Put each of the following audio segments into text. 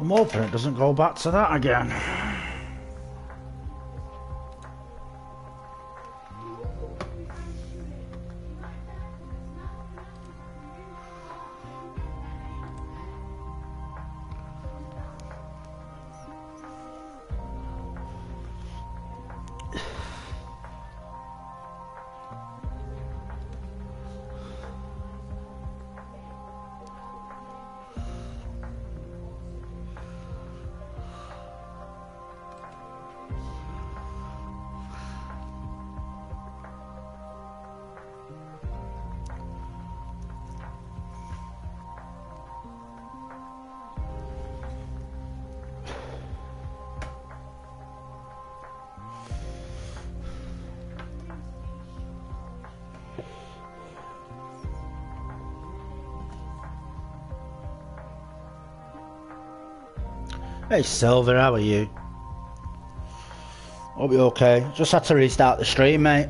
I'm hoping it doesn't go back to that again. Hey Silver, how are you? Hope you're okay. Just had to restart the stream, mate.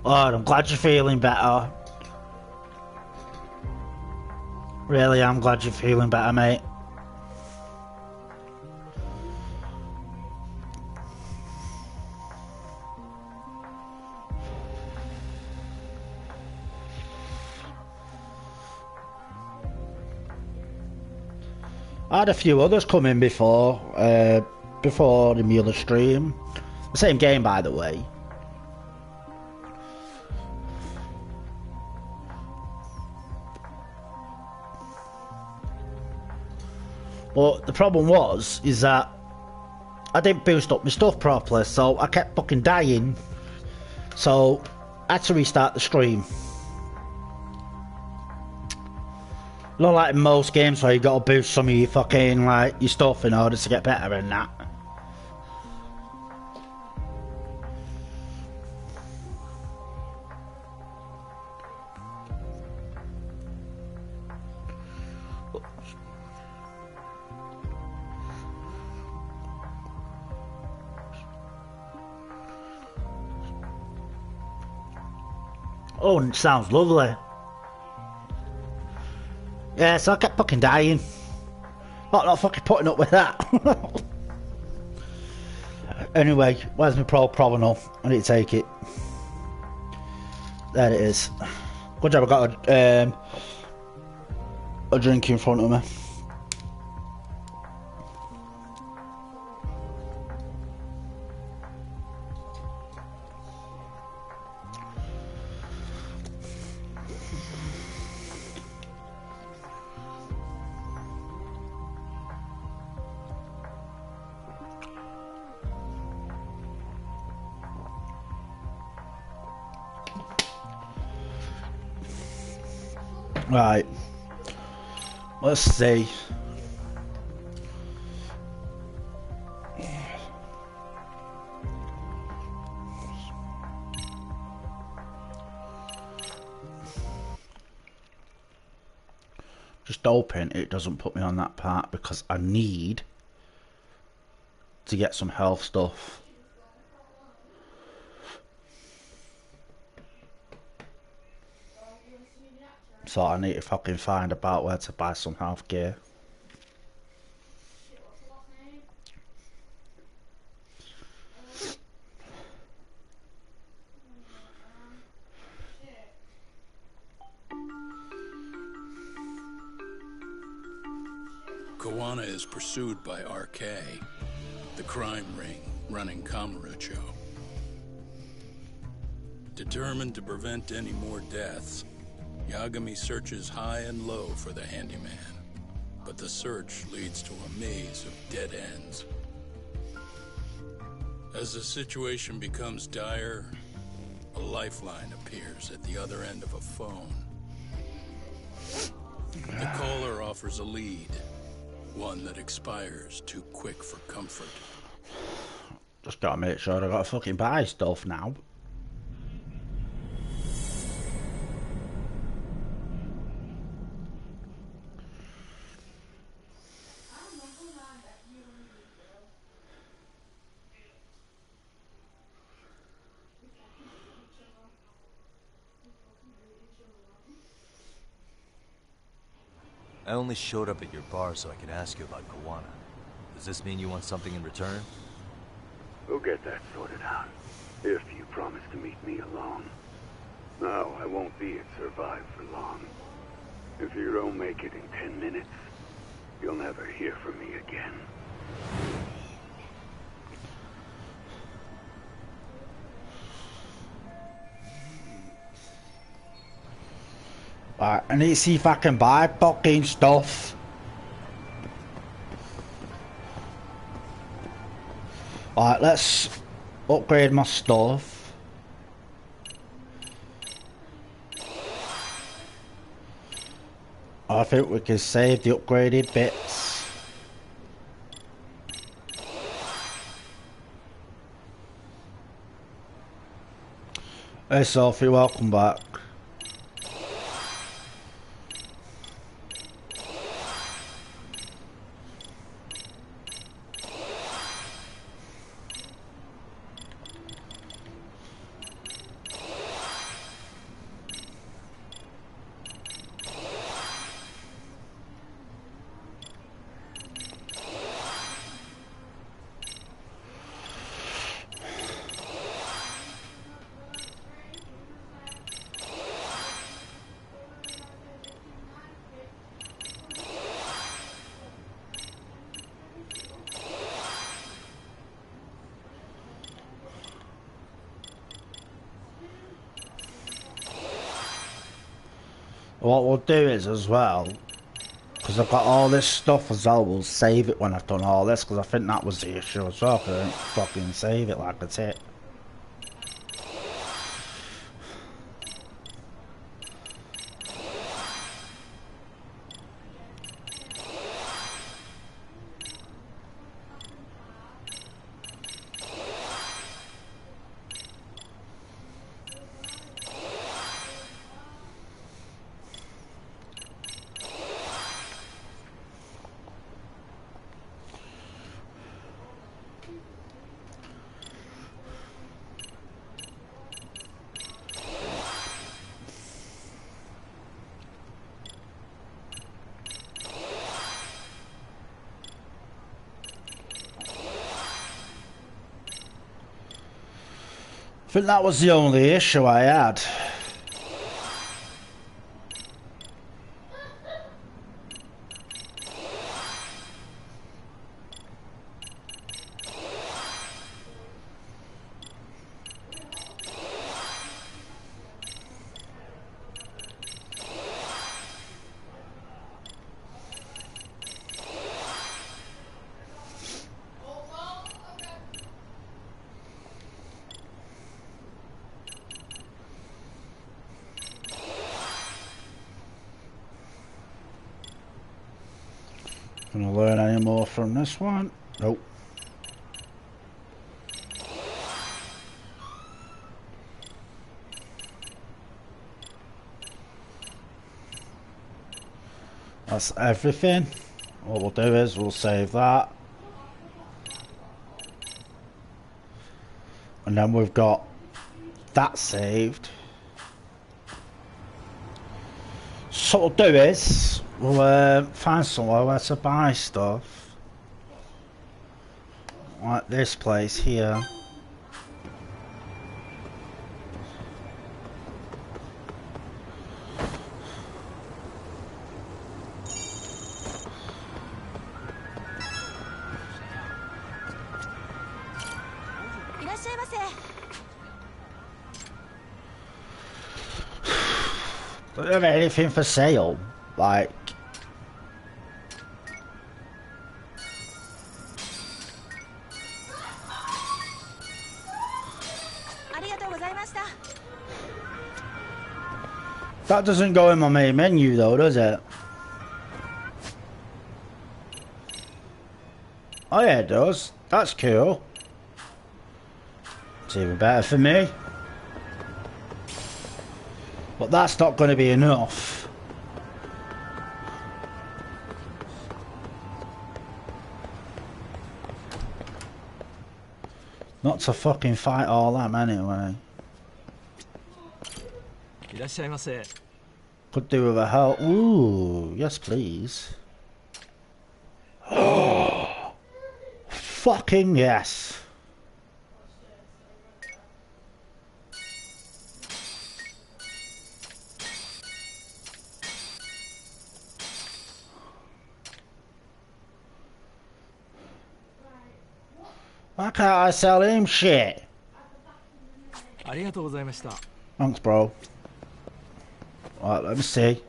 Oh, I'm glad you're feeling better. Really, I'm glad you're feeling better, mate. I had a few others come in before the Mueller stream. The same game, by the way. But the problem is that I didn't boost up my stuff properly, so I kept fucking dying. So I had to restart the stream. Not like in most games where you got to boost some of your fucking like your stuff in order to get better and that. Oh, it sounds lovely. Yeah, so I kept fucking dying. Not fucking putting up with that. Anyway, where's my provenol? I need to take it. There it is. Good job, I got a drink in front of me. Right, let's see. Just hoping it doesn't put me on that part because I need to get some health stuff. So I need to fucking find about where to buy some health gear. Koana is pursued by RK, the crime ring running Kamurocho. Determined to prevent any more deaths, Yagami searches high and low for the handyman, but the search leads to a maze of dead ends. As the situation becomes dire, a lifeline appears at the other end of a phone. The caller offers a lead, one that expires too quick for comfort. Just gotta make sure I gotta fucking buy stuff now. I only showed up at your bar so I could ask you about Kawana. Does this mean you want something in return? We'll get that sorted out, if you promise to meet me alone. No, I won't be at Survive for long. If you don't make it in 10 minutes, you'll never hear from me again. Right, I need to see if I can buy fucking stuff. Alright, let's upgrade my stuff. I think we can save the upgraded bits. Hey Sophie, welcome back. What we'll do is as well, because I've got all this stuff as well, we'll save it when I've done all this, because I think that was the issue as well, because I didn't fucking save it like that's it. I think that was the only issue I had. Gonna learn any more from this one? Nope. That's everything. What we'll do is we'll save that. And then we've got that saved. So what we'll do is we'll find somewhere where to buy stuff. Like this place here. Don't have anything for sale. Like, that doesn't go in my main menu though, does it? Oh yeah, it does. That's cool. It's even better for me. But that's not going to be enough. Not to fucking fight all that anyway. Could do with a help. Ooh, yes please. Fucking yes. Why can't I sell him shit? Thanks, bro. Right, let me see.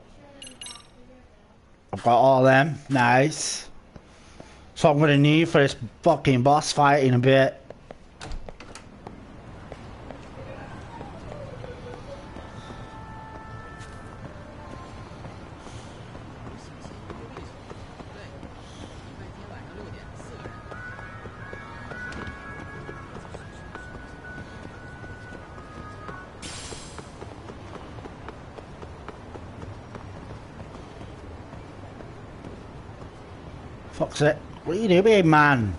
I've got all them. Nice. So I'm gonna need for this fucking boss fight in a bit. Fuck's it. What are you doing, man?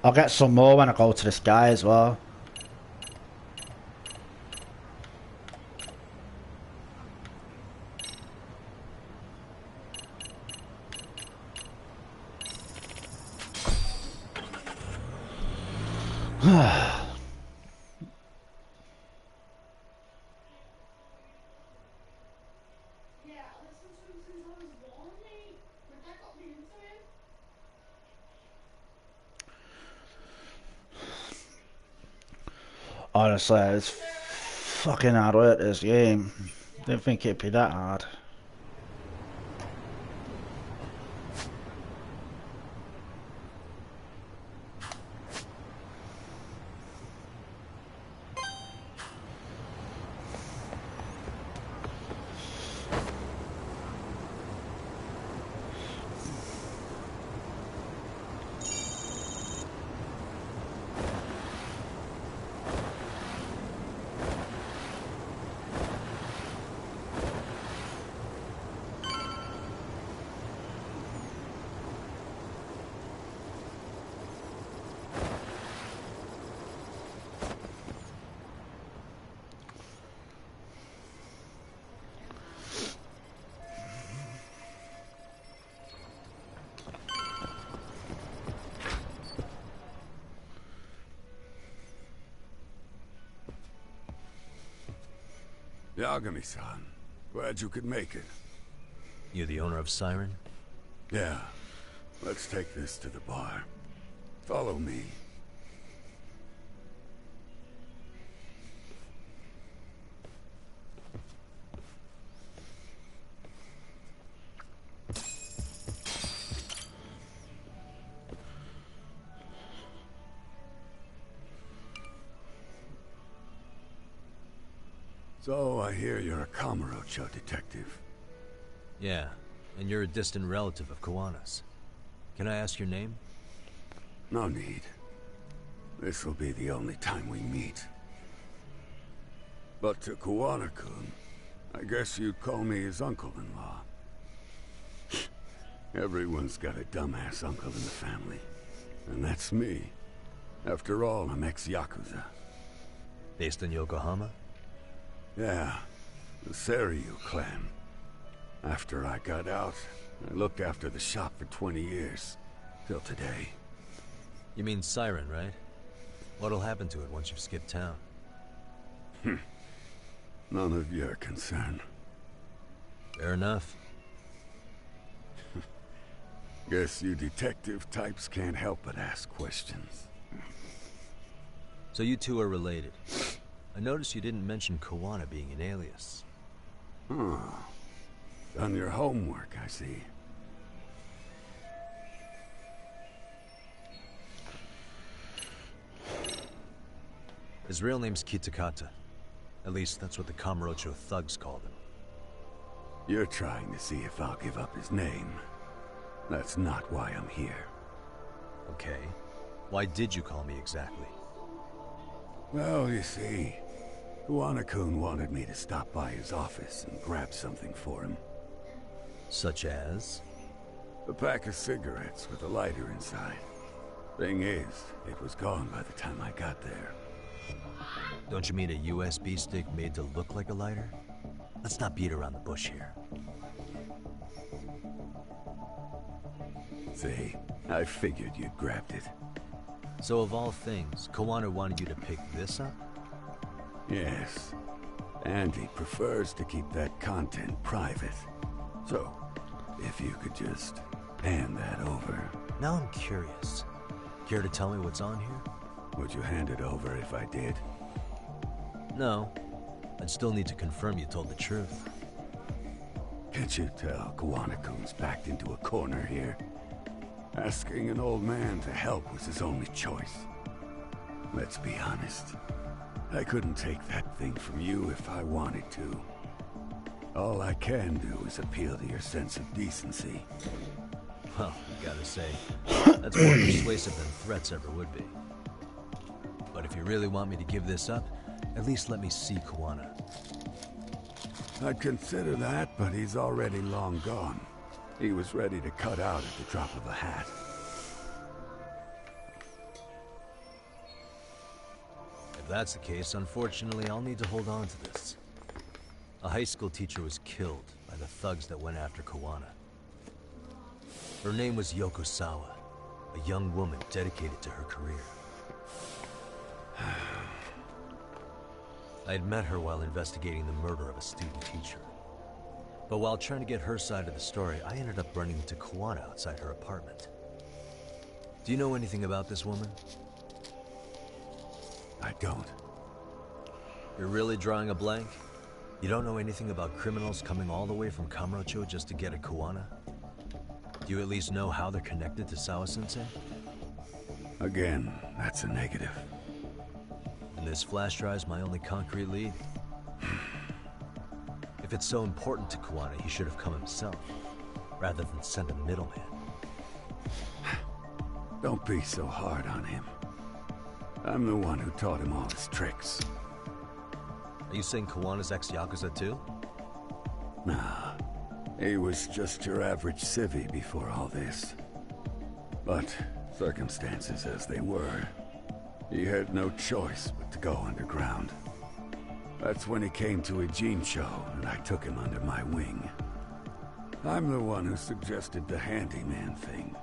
I'll get some more when I go to this guy as well. Honestly, it's fucking hard work, this game. Didn't think it'd be that hard. Yagami-san, glad you could make it. You the owner of Siren? Yeah. Let's take this to the bar. Follow me. So, I hear you're a Kamurocho detective. Yeah, and you're a distant relative of Kawana's. Can I ask your name? No need. This'll be the only time we meet. But to Kawana-kun, I guess you'd call me his uncle-in-law. Everyone's got a dumbass uncle in the family. And that's me. After all, I'm ex-Yakuza. Based in Yokohama? Yeah, the Seiryu clan. After I got out, I looked after the shop for 20 years. Till today. You mean Siren, right? What'll happen to it once you've skipped town? None of your concern. Fair enough. Guess you detective types can't help but ask questions. So you two are related. I noticed you didn't mention Koana being an alias. Done your homework, I see. His real name's Kitakata. At least that's what the Kamurocho thugs called him. You're trying to see if I'll give up his name. That's not why I'm here. Okay. Why did you call me exactly? Well, you see, Kuwana-kun wanted me to stop by his office and grab something for him. Such as? A pack of cigarettes with a lighter inside. Thing is, it was gone by the time I got there. Don't you mean a USB stick made to look like a lighter? Let's not beat around the bush here. See, I figured you'd grabbed it. So of all things, Koana wanted you to pick this up? Yes. And he prefers to keep that content private. So, if you could just hand that over. Now I'm curious. Care to tell me what's on here? Would you hand it over if I did? No. I'd still need to confirm you told the truth. Can't you tell Kuwana-kun's backed into a corner here? Asking an old man to help was his only choice. Let's be honest. I couldn't take that thing from you if I wanted to. All I can do is appeal to your sense of decency. Well, I gotta say, that's more persuasive than threats ever would be. But if you really want me to give this up, at least let me see Koana. I'd consider that, but he's already long gone. He was ready to cut out at the drop of a hat. If that's the case, unfortunately, I'll need to hold on to this. A high school teacher was killed by the thugs that went after Koana. Her name was Yoko Sawa, a young woman dedicated to her career. I had met her while investigating the murder of a student teacher. But while trying to get her side of the story, I ended up running into Koana outside her apartment. Do you know anything about this woman? I don't. You're really drawing a blank? You don't know anything about criminals coming all the way from Kamurocho just to get at Koana? Do you at least know how they're connected to Sawa-sensei? Again, that's a negative. And this flash drive's my only concrete lead? If it's so important to Koana, he should have come himself, rather than send a middleman. Don't be so hard on him. I'm the one who taught him all his tricks. Are you saying Koana's ex-Yakuza too? Nah, he was just your average civvy before all this. But circumstances as they were, he had no choice but to go underground. That's when he came to Ijincho, and I took him under my wing. I'm the one who suggested the handyman thing.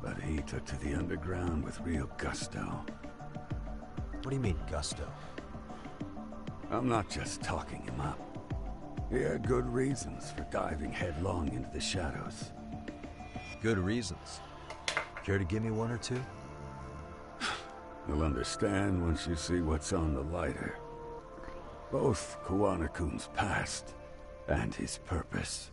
But he took to the underground with real gusto. What do you mean, gusto? I'm not just talking him up. He had good reasons for diving headlong into the shadows. Good reasons. Care to give me one or two? You'll understand once you see what's on the lighter. Both Kuwana-kun's past and his purpose.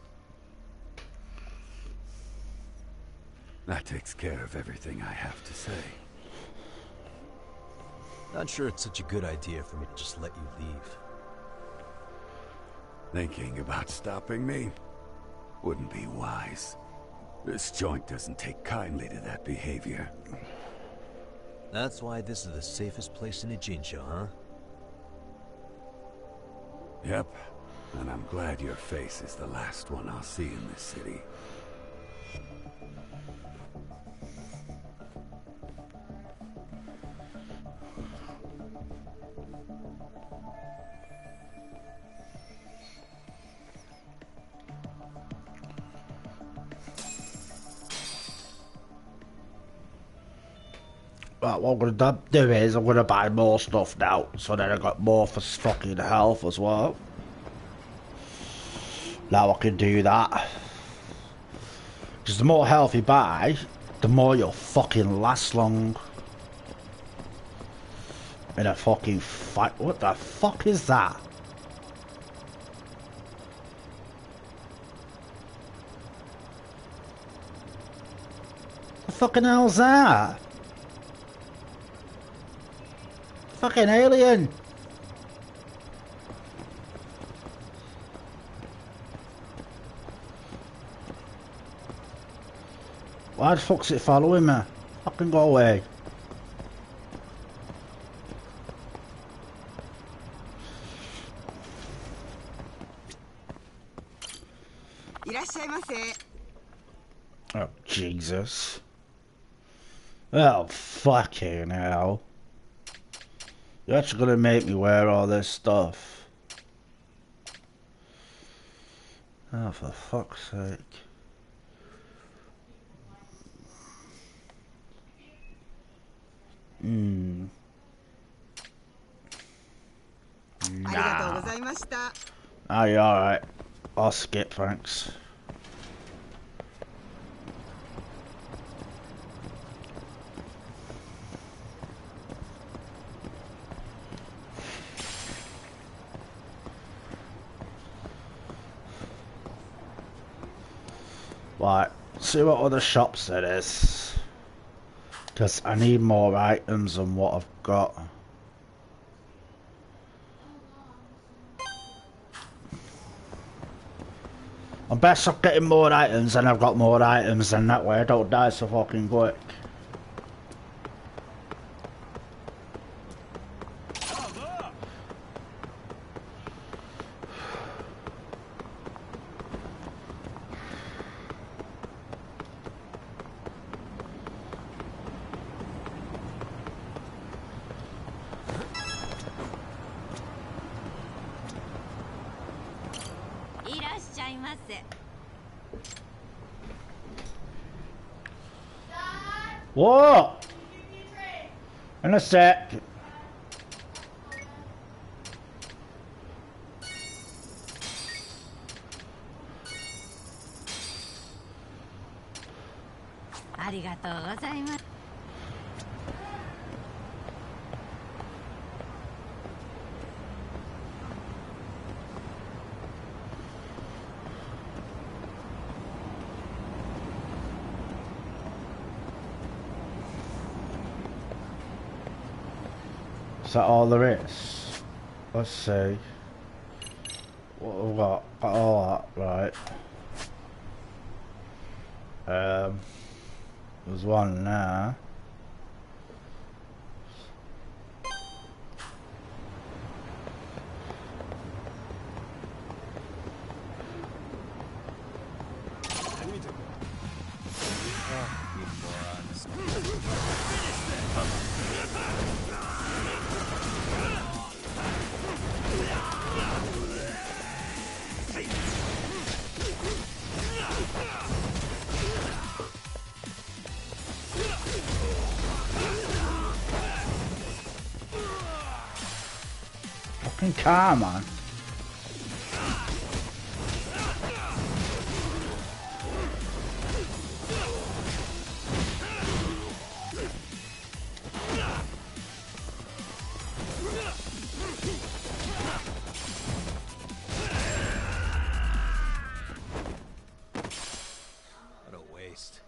That takes care of everything I have to say. Not sure it's such a good idea for me to just let you leave. Thinking about stopping me wouldn't be wise. This joint doesn't take kindly to that behavior. That's why this is the safest place in Ijincho, huh? Yep, and I'm glad your face is the last one I'll see in this city. Right, what I'm gonna do is I'm gonna buy more stuff now, so then I got more for fucking health as well. Now I can do that. Because the more health you buy, the more you'll fucking last long. In a fucking fight. What the fuck is that? The fucking hell's that? Fucking alien. Why the fuck's it following me? Fucking go away. Oh, Jesus. Oh, fucking hell. You're actually gonna make me wear all this stuff. Oh, for fuck's sake. Nah. Oh, you're alright. I'll skip, thanks. Right, see what other shops there is. Because I need more items than what I've got. I'm best off getting more items and I've got more items, and that way I don't die so fucking quick. What? In a sec. Is that all there is? Let's see. What have we got? Got all that, right. There's one there. Fucking car, man. What a waste.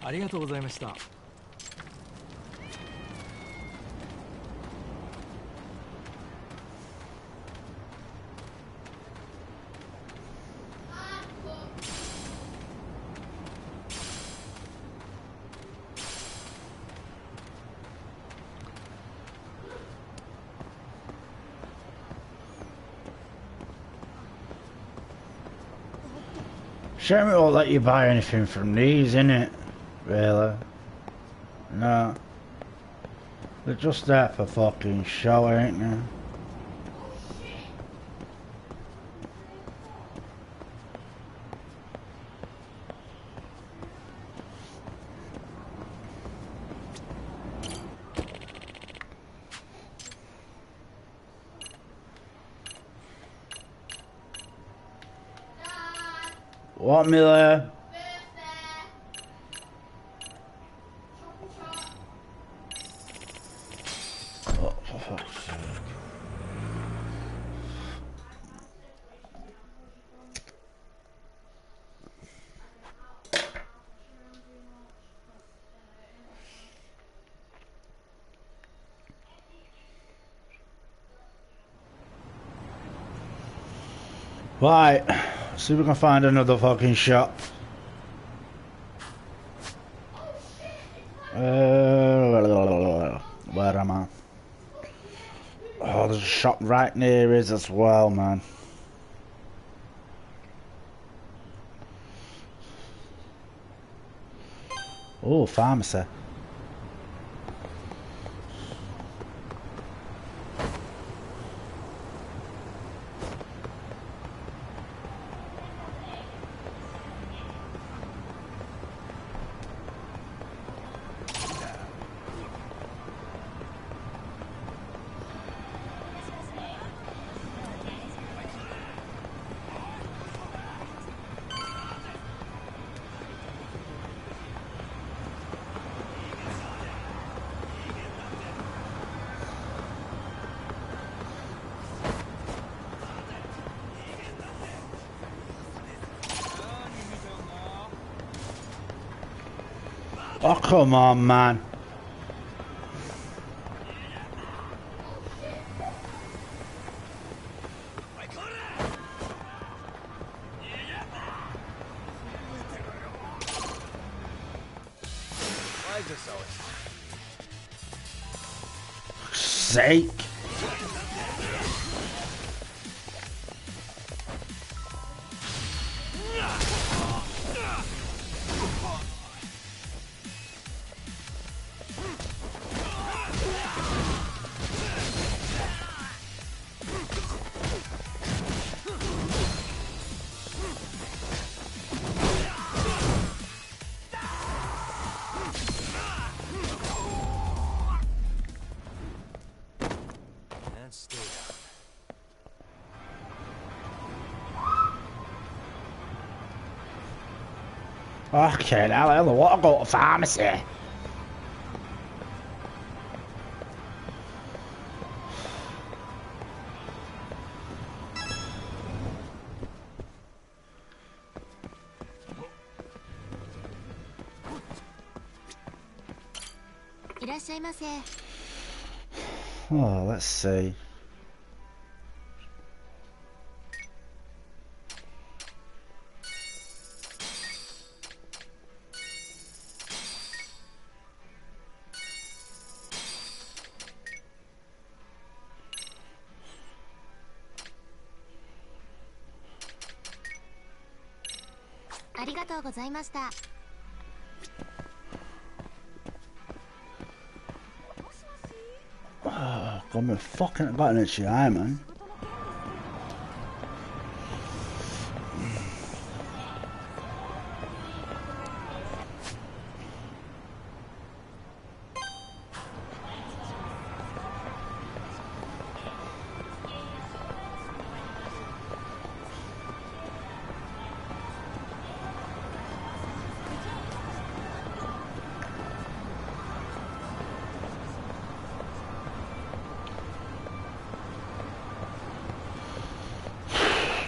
ありがとうございました。Shame it won't let you buy anything from these, innit? Really? No. They're just there for fucking show, ain't they? What, Miller? Oh, for fuck's sake. Right, see if we can find another fucking shop. Where am I? Oh, there's a shop right near us as well, man. Oh, pharmacy. Oh, come on, man. Sake. Okay, now I don't want to go to pharmacy. Oh, let's see. Oh, God, my fucking got an itchy eye, man.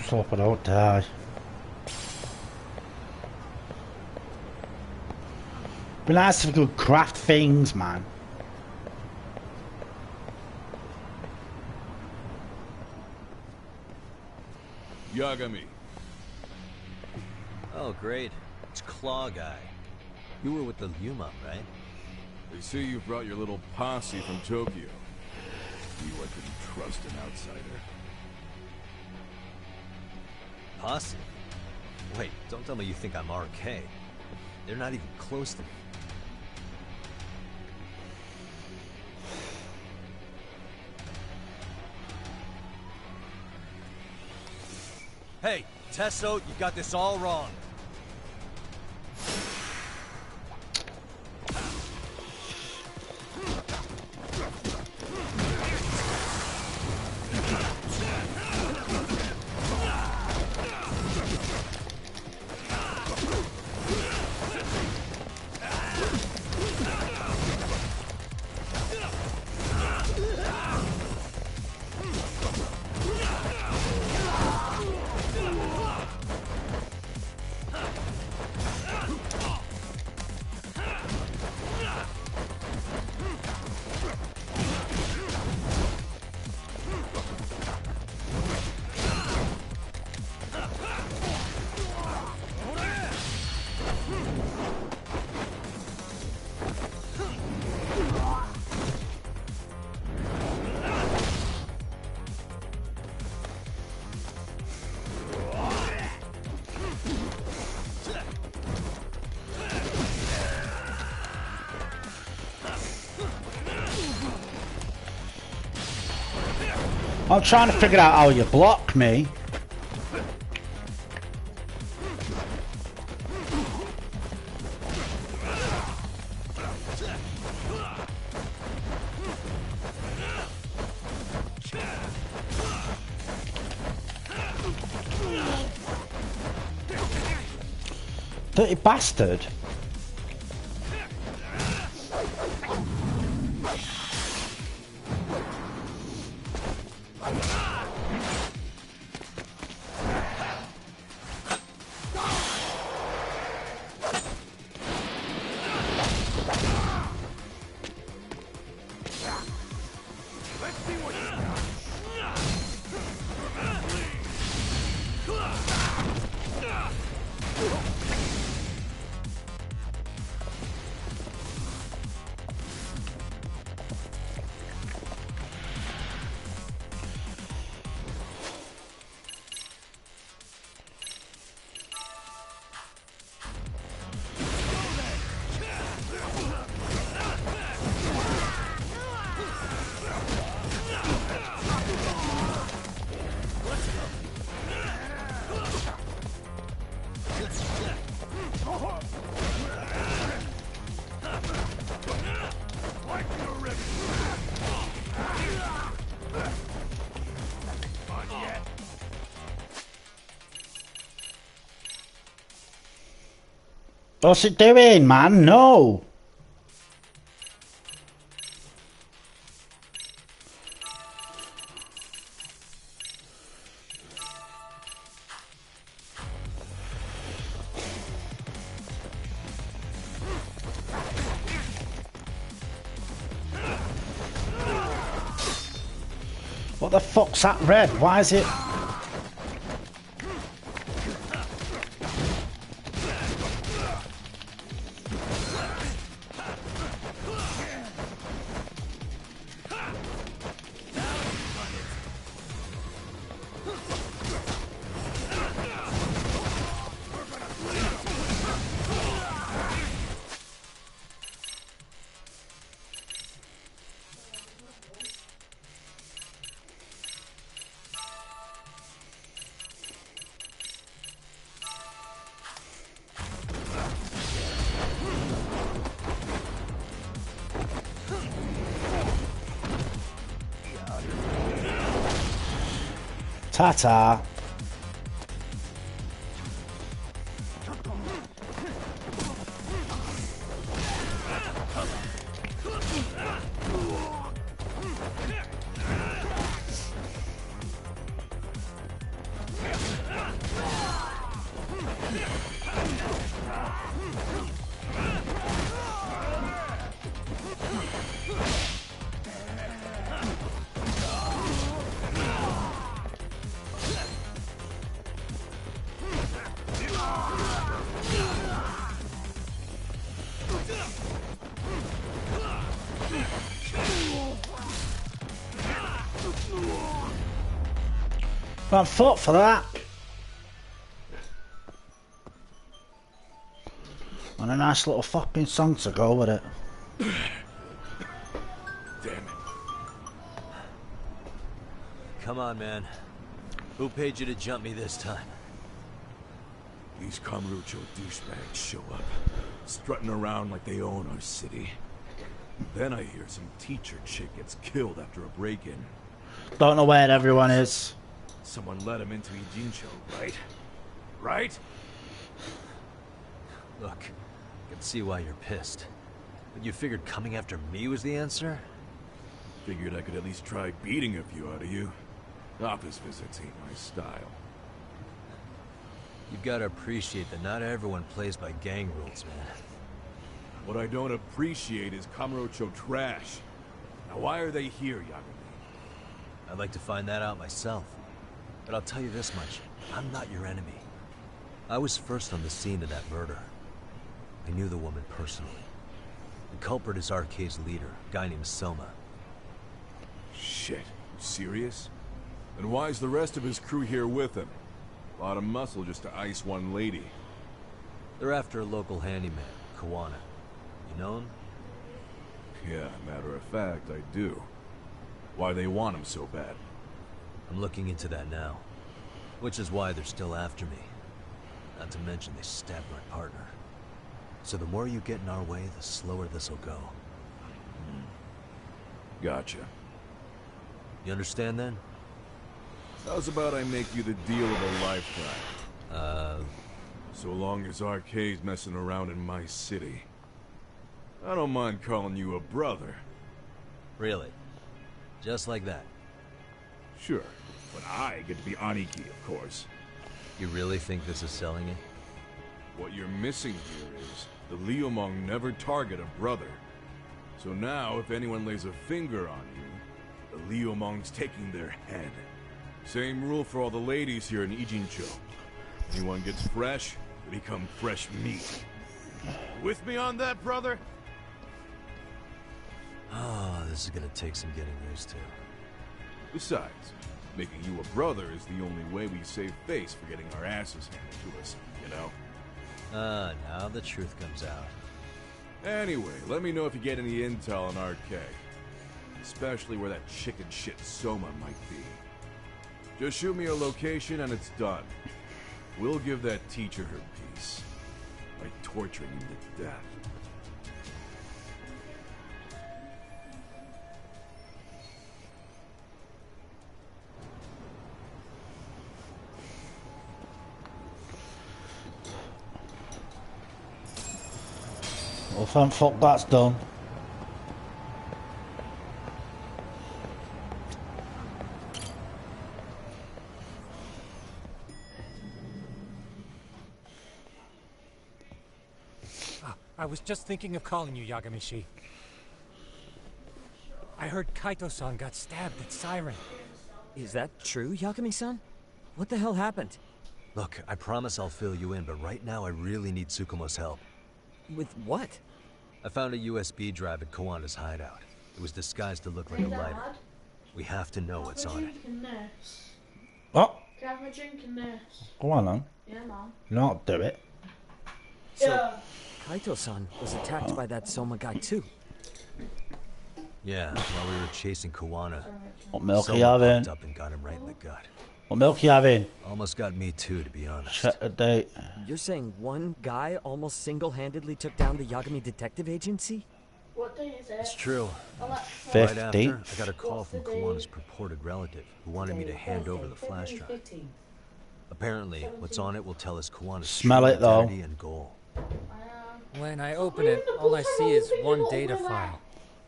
Hope I don't die. Be nice if we could craft things, man. Yagami. Oh, great. It's Claw Guy. You were with the Yuma, right? They say you brought your little posse from Tokyo. You I couldn't trust an outsider. Posse? Wait, don't tell me you think I'm RK. They're not even close to me. Hey, Tesso, you got this all wrong. I'm trying to figure out how you block me. Dirty bastard. What's it doing, man? No! What the fuck's that red? Why is it... Ta-ta. I fought for that. And a nice little fucking song to go with it. Damn it. Come on, man. Who paid you to jump me this time? These Kamurocho douchebags show up, strutting around like they own our city. Then I hear some teacher chick gets killed after a break-in. Don't know where everyone is. Someone let him into Ijincho, right? Right? Look, I can see why you're pissed. But you figured coming after me was the answer? Figured I could at least try beating a few out of you. Office visits ain't my style. You've got to appreciate that not everyone plays by gang rules, man. What I don't appreciate is Kamurocho trash. Now why are they here, Yagami? I'd like to find that out myself. But I'll tell you this much, I'm not your enemy. I was first on the scene of that murder. I knew the woman personally. The culprit is RK's leader, a guy named Soma. Shit, you serious? Then why is the rest of his crew here with him? A lot of muscle just to ice one lady. They're after a local handyman, Kawana. You know him? Yeah, matter of fact, I do. Why they want him so bad? I'm looking into that now. Which is why they're still after me. Not to mention they stabbed my partner. So the more you get in our way, the slower this'll go. Gotcha. You understand then? How's about I make you the deal of a lifetime? So long as RK's messing around in my city. I don't mind calling you a brother. Really? Just like that? Sure, but I get to be Aniki, of course. You really think this is selling it? What you're missing here is the Liumong never target a brother. So now, if anyone lays a finger on you, the Liumong's taking their head. Same rule for all the ladies here in Ijincho. Anyone gets fresh, they become fresh meat. With me on that, brother? Oh, this is gonna take some getting used to. Besides, making you a brother is the only way we save face for getting our asses handed to us, you know? Now the truth comes out. Anyway, let me know if you get any intel on RK. Especially where that chicken shit Soma might be. Just shoot me a location and it's done. We'll give that teacher her piece. By torturing him to death. Well, thank fuck that's done. I was just thinking of calling you, Yagami-shi. I heard Kaito-san got stabbed at Siren. Is that true, Yagami-san? What the hell happened? Look, I promise I'll fill you in, but right now I really need Tsukumo's help. With what? I found a USB drive at Kawana's hideout. It was disguised to look like a lighter. We have to know what's on it. What? Can I have a drink in this? Go on then. Yeah, man. Not do it. So, Kaito-san was attacked by that Soma guy too. Yeah, while we were chasing Kawana, What milk are you Soma having? popped up and got him right in the gut. What milk are you having? Almost got me too, to be honest. Check the date. You're saying one guy almost single-handedly took down the Yagami Detective Agency? What day is it? It's true. Alexa, Right after, 50. I got a call from Kawana's purported relative who wanted me to hand over the flash drive. Apparently, what's on it will tell us Kawana's Smell true it, though. identity and goal. When I open it, all I see is one data file.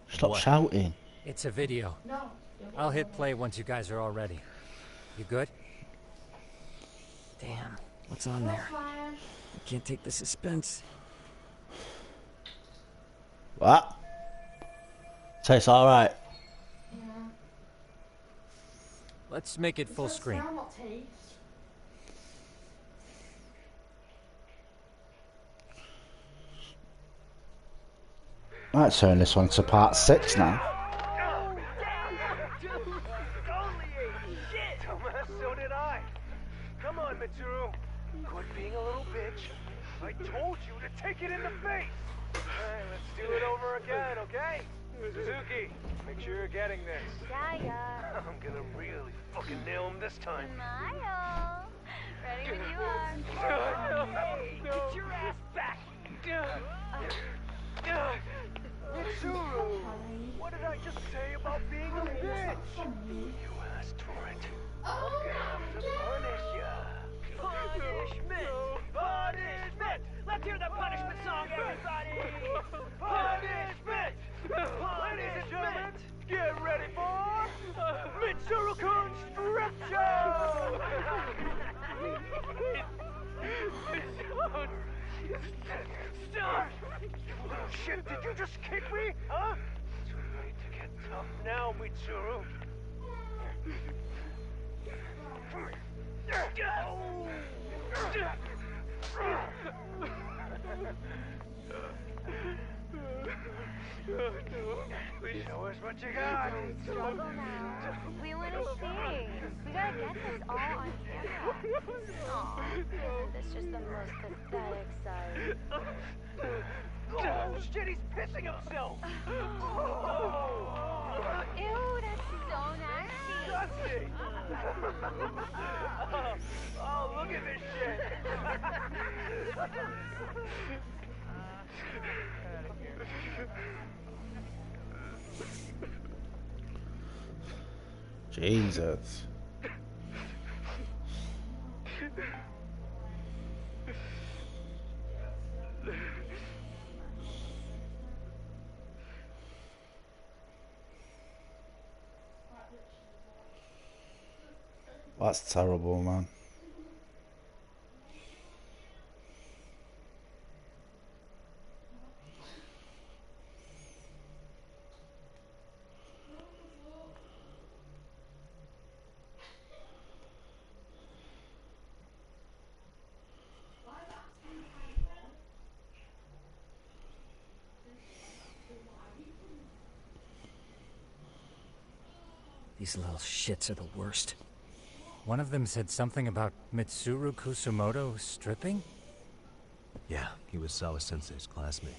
Stop What? shouting. It's a video. no. I'll hit play once you guys are all ready. You good? Damn, what's on there? Fine. I can't take the suspense. What? Tastes alright. Yeah. Let's make it full Does screen. smell, not taste. Might turn this one to part 6 now. totally ate. Shit! Dumbass, so did I. Come on, Mitsuru. Quit being a little bitch. I told you to take it in the face. Alright, let's do it over again, okay? Suzuki, make sure you're getting this. Yeah. I'm gonna really fucking nail him this time. Smile. Ready when you are. Hey, get your ass back! Mitsuru! What did I just say about being a bitch? You asked for it. I'm gonna have to punish ya. Punishment! Punishment! Let's hear the punishment song, everybody! Punishment! Ladies and gentlemen, get ready for Mitsuru-kun's Strip Show! Stop! You little shit, did you just kick me? Huh? Too late to get tough now, Mitsuru. Show us what you got. Don't struggle now. We want to see. We gotta get this all on camera. Aw, isn't this just the most pathetic sight? Oh, shit, he's pissing himself. Ew, that's so nasty. Oh, look at this shit. Jesus. That's terrible, man. These little shits are the worst. One of them said something about Mitsuru Kusumoto stripping? Yeah, he was Sawa-sensei's classmate.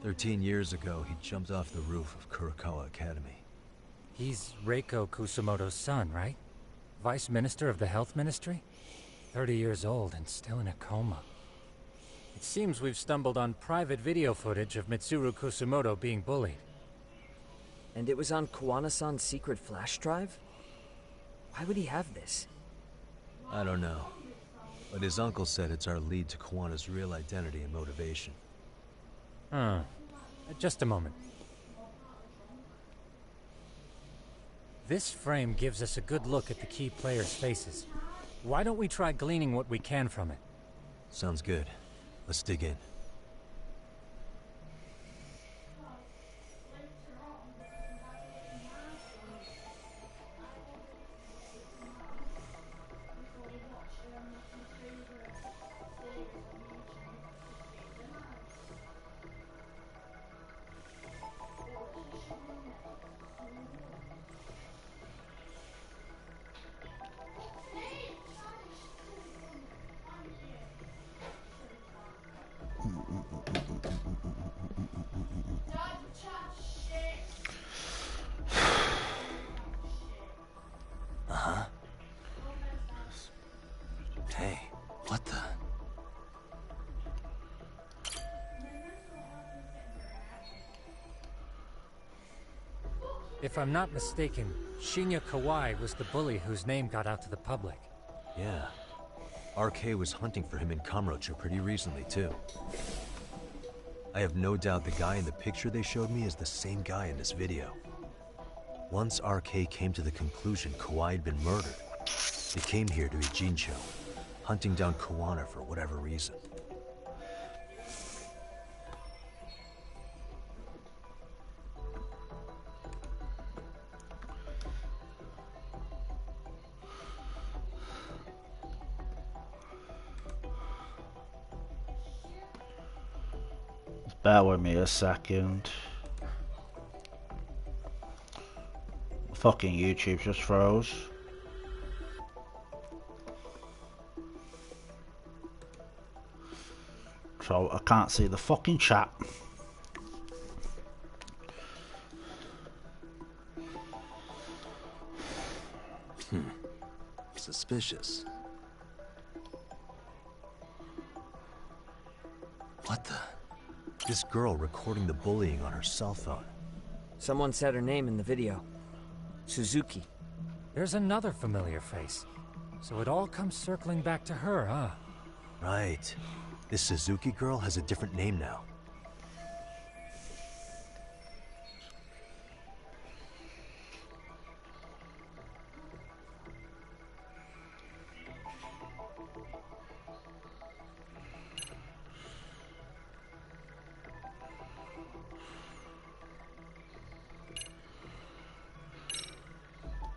13 years ago, he jumped off the roof of Kurokawa Academy. He's Reiko Kusumoto's son, right? Vice Minister of the Health Ministry? 30 years old and still in a coma. It seems we've stumbled on private video footage of Mitsuru Kusumoto being bullied. And it was on Kawana-san's secret flash drive? Why would he have this? I don't know. But his uncle said it's our lead to Kawana's real identity and motivation. Huh. Just a moment. This frame gives us a good look at the key players' faces. Why don't we try gleaning what we can from it? Sounds good. Let's dig in. Hey, what the? If I'm not mistaken, Shinya Kawai was the bully whose name got out to the public. Yeah. RK was hunting for him in Kamurocho pretty recently, too. I have no doubt the guy in the picture they showed me is the same guy in this video. Once RK came to the conclusion Kawai had been murdered, they came here to Ijincho, hunting down Kawana for whatever reason. Bear with me a second. Fucking YouTube just froze. So I can't see the fucking chat. Suspicious. What the? This girl recording the bullying on her cell phone. Someone said her name in the video. Suzuki. There's another familiar face. So it all comes circling back to her, huh? Right. This Suzuki girl has a different name now.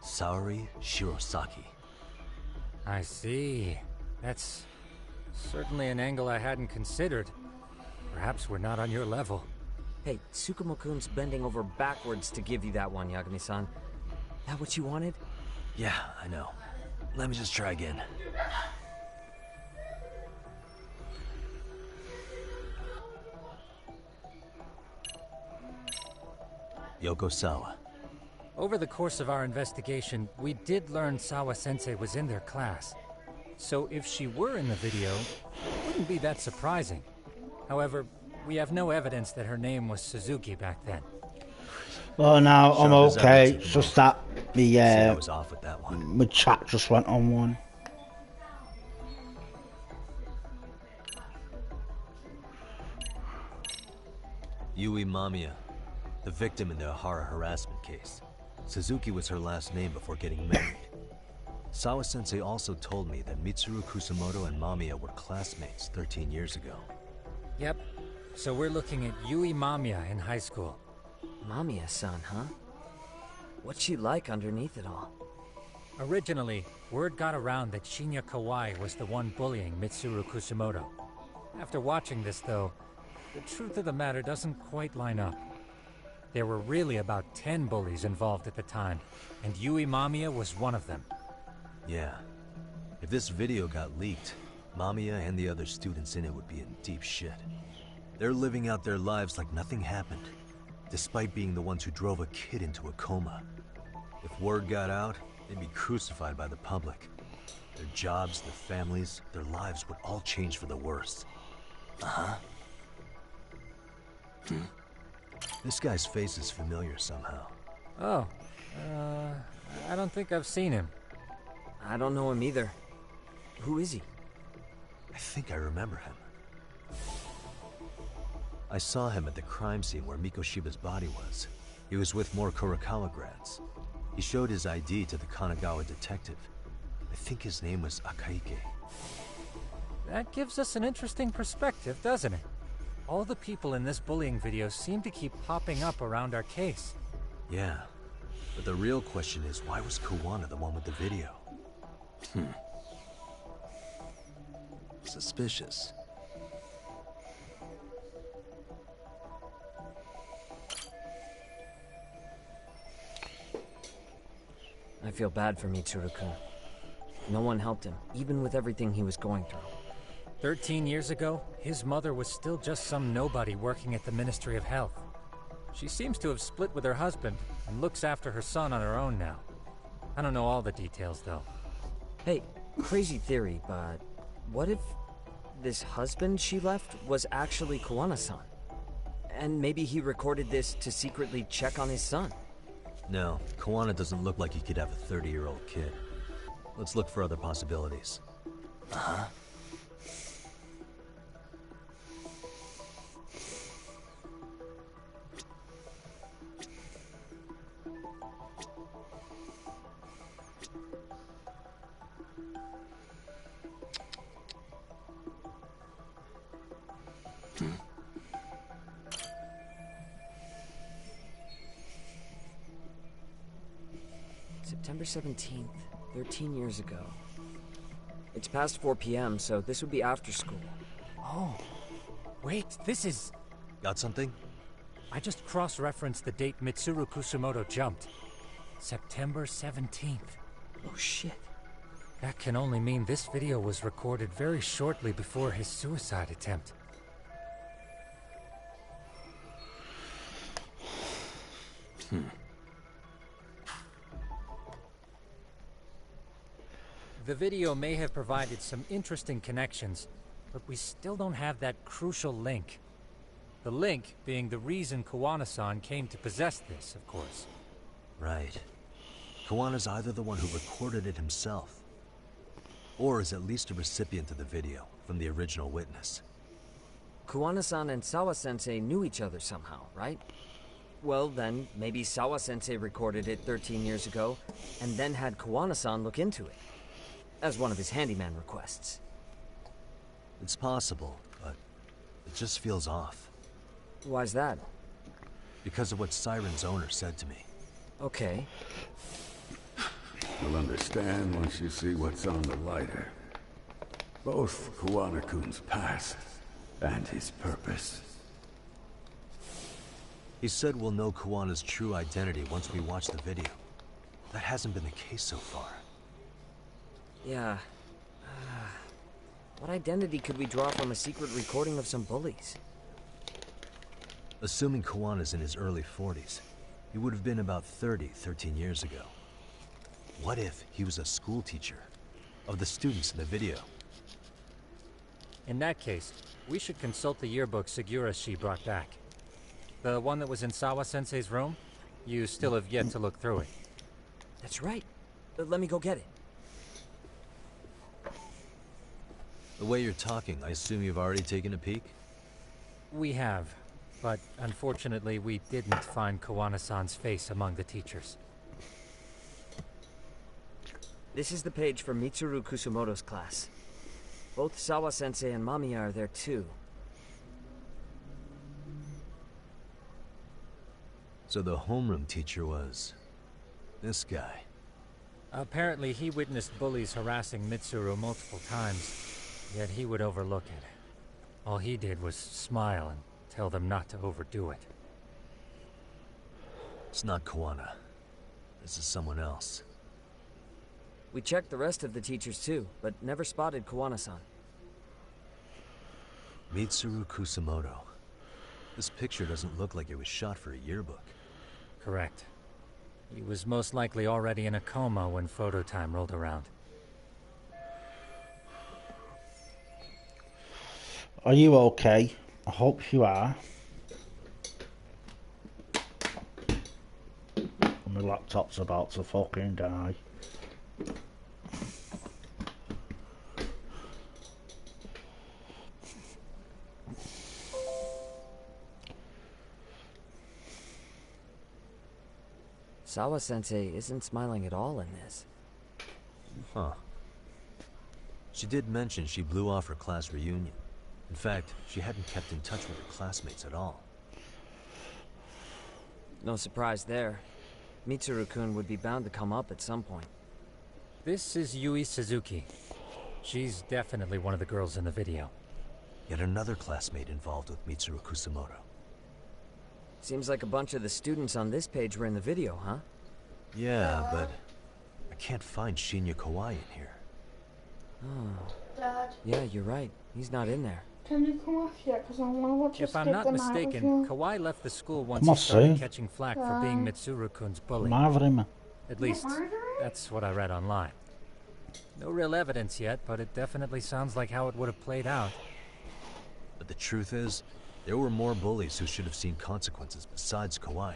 Saori Shirosaki. I see. That's certainly an angle I hadn't considered. Perhaps we're not on your level. Hey, Tsukumo-kun's bending over backwards to give you that one, Yagami-san. That what you wanted? Yeah, I know. Let me just try again. Yokosawa. Over the course of our investigation, we did learn Sawa-sensei was in their class. So if she were in the video, it wouldn't be that surprising. However, we have no evidence that her name was Suzuki back then. Well, now I'm Sharp as ever, okay. Tsukumo. It's just that See, I was off with that one. my chat just went on one. Yui Mamiya, the victim in the Ohara harassment case. Suzuki was her last name before getting married. Sawa-sensei also told me that Mitsuru Kusamoto and Mamiya were classmates 13 years ago. Yep. So we're looking at Yui Mamiya in high school. Mamiya-san, huh? What's she like underneath it all? Originally, word got around that Shinya Kawai was the one bullying Mitsuru Kusamoto. After watching this, though, the truth of the matter doesn't quite line up. There were really about 10 bullies involved at the time, and Yui Mamiya was one of them. Yeah. If this video got leaked, Mamiya and the other students in it would be in deep shit. They're living out their lives like nothing happened, despite being the ones who drove a kid into a coma. If word got out, they'd be crucified by the public. Their jobs, their families, their lives would all change for the worse. Uh-huh. This guy's face is familiar somehow. Oh, I don't think I've seen him. I don't know him either. Who is he? I think I remember him. I saw him at the crime scene where Mikoshiba's body was. He was with more Kurokawa grads. He showed his ID to the Kanagawa detective. I think his name was Akaike. That gives us an interesting perspective, doesn't it? All the people in this bullying video seem to keep popping up around our case. Yeah, but the real question is, why was Kawana the one with the video? Suspicious. I feel bad for Mitsuru-kun. No one helped him, even with everything he was going through. 13 years ago, his mother was still just some nobody working at the Ministry of Health. She seems to have split with her husband and looks after her son on her own now. I don't know all the details, though. Hey, crazy theory, but what if this husband she left was actually Kawana-san? And maybe he recorded this to secretly check on his son? No, Kawana doesn't look like he could have a 30-year-old kid. Let's look for other possibilities. Uh-huh. September 17th, 13 years ago. It's past 4 p.m., so this would be after school. Oh, wait, this is... Got something? I just cross-referenced the date Mitsuru Kusamoto jumped. September 17th. Oh shit. That can only mean this video was recorded very shortly before his suicide attempt. The video may have provided some interesting connections, but we still don't have that crucial link. The link being the reason Kawana-san came to possess this, of course. Right. Kawana's either the one who recorded it himself, or is at least a recipient of the video from the original witness. Kawana-san and Sawa-sensei knew each other somehow, right? Well, then, maybe Sawa-sensei recorded it 13 years ago, and then had Kawana-san look into it, as one of his handyman requests. It's possible, but it just feels off. Why's that? Because of what Siren's owner said to me. Okay. You'll understand once you see what's on the lighter. Both Kawana-kun's past and his purpose. He said we'll know Kawana's true identity once we watch the video. That hasn't been the case so far. Yeah. What identity could we draw from a secret recording of some bullies? Assuming Kawana's in his early 40s, he would have been about 13 years ago. What if he was a school teacher of the students in the video? In that case, we should consult the yearbook Segura-shi brought back. The one that was in Sawa-sensei's room? You still have yet to look through it. That's right. Let me go get it. The way you're talking, I assume you've already taken a peek? We have, but unfortunately we didn't find Kawana-san's face among the teachers. This is the page from Mitsuru Kusumoto's class. Both Sawa-sensei and Mamiya are there too. So the homeroom teacher was this guy. Apparently he witnessed bullies harassing Mitsuru multiple times, yet he would overlook it. All he did was smile and tell them not to overdo it. It's not Kawana. This is someone else. We checked the rest of the teachers too, but never spotted Kawana-san. Mitsuru Kusumoto. This picture doesn't look like it was shot for a yearbook. Correct. He was most likely already in a coma when photo time rolled around. Are you okay? I hope you are. My laptop's about to fucking die. Sawa-sensei isn't smiling at all in this. Huh. She did mention she blew off her class reunion. In fact, she hadn't kept in touch with her classmates at all. No surprise there. Mitsuru-kun would be bound to come up at some point. This is Yui Suzuki. She's definitely one of the girls in the video. Yet another classmate involved with Mitsuru Kusumoto. Seems like a bunch of the students on this page were in the video, huh? Yeah, but I can't find Shinya Kawai in here. Oh. Dad, Yeah, you're right. He's not in there. can you come off yet? Because I want to watch If I'm not mistaken, Kawai left the school once Come he on, started Sue. catching flack for being Mitsuru-kun's bully. Marvin. At least, that's what I read online. No real evidence yet, but it definitely sounds like how it would have played out. But the truth is, there were more bullies who should have seen consequences besides Kawai.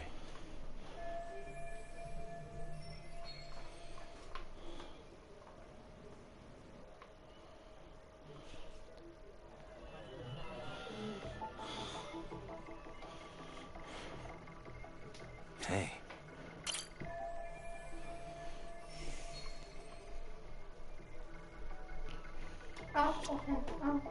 Hey. Oh, okay. Oh.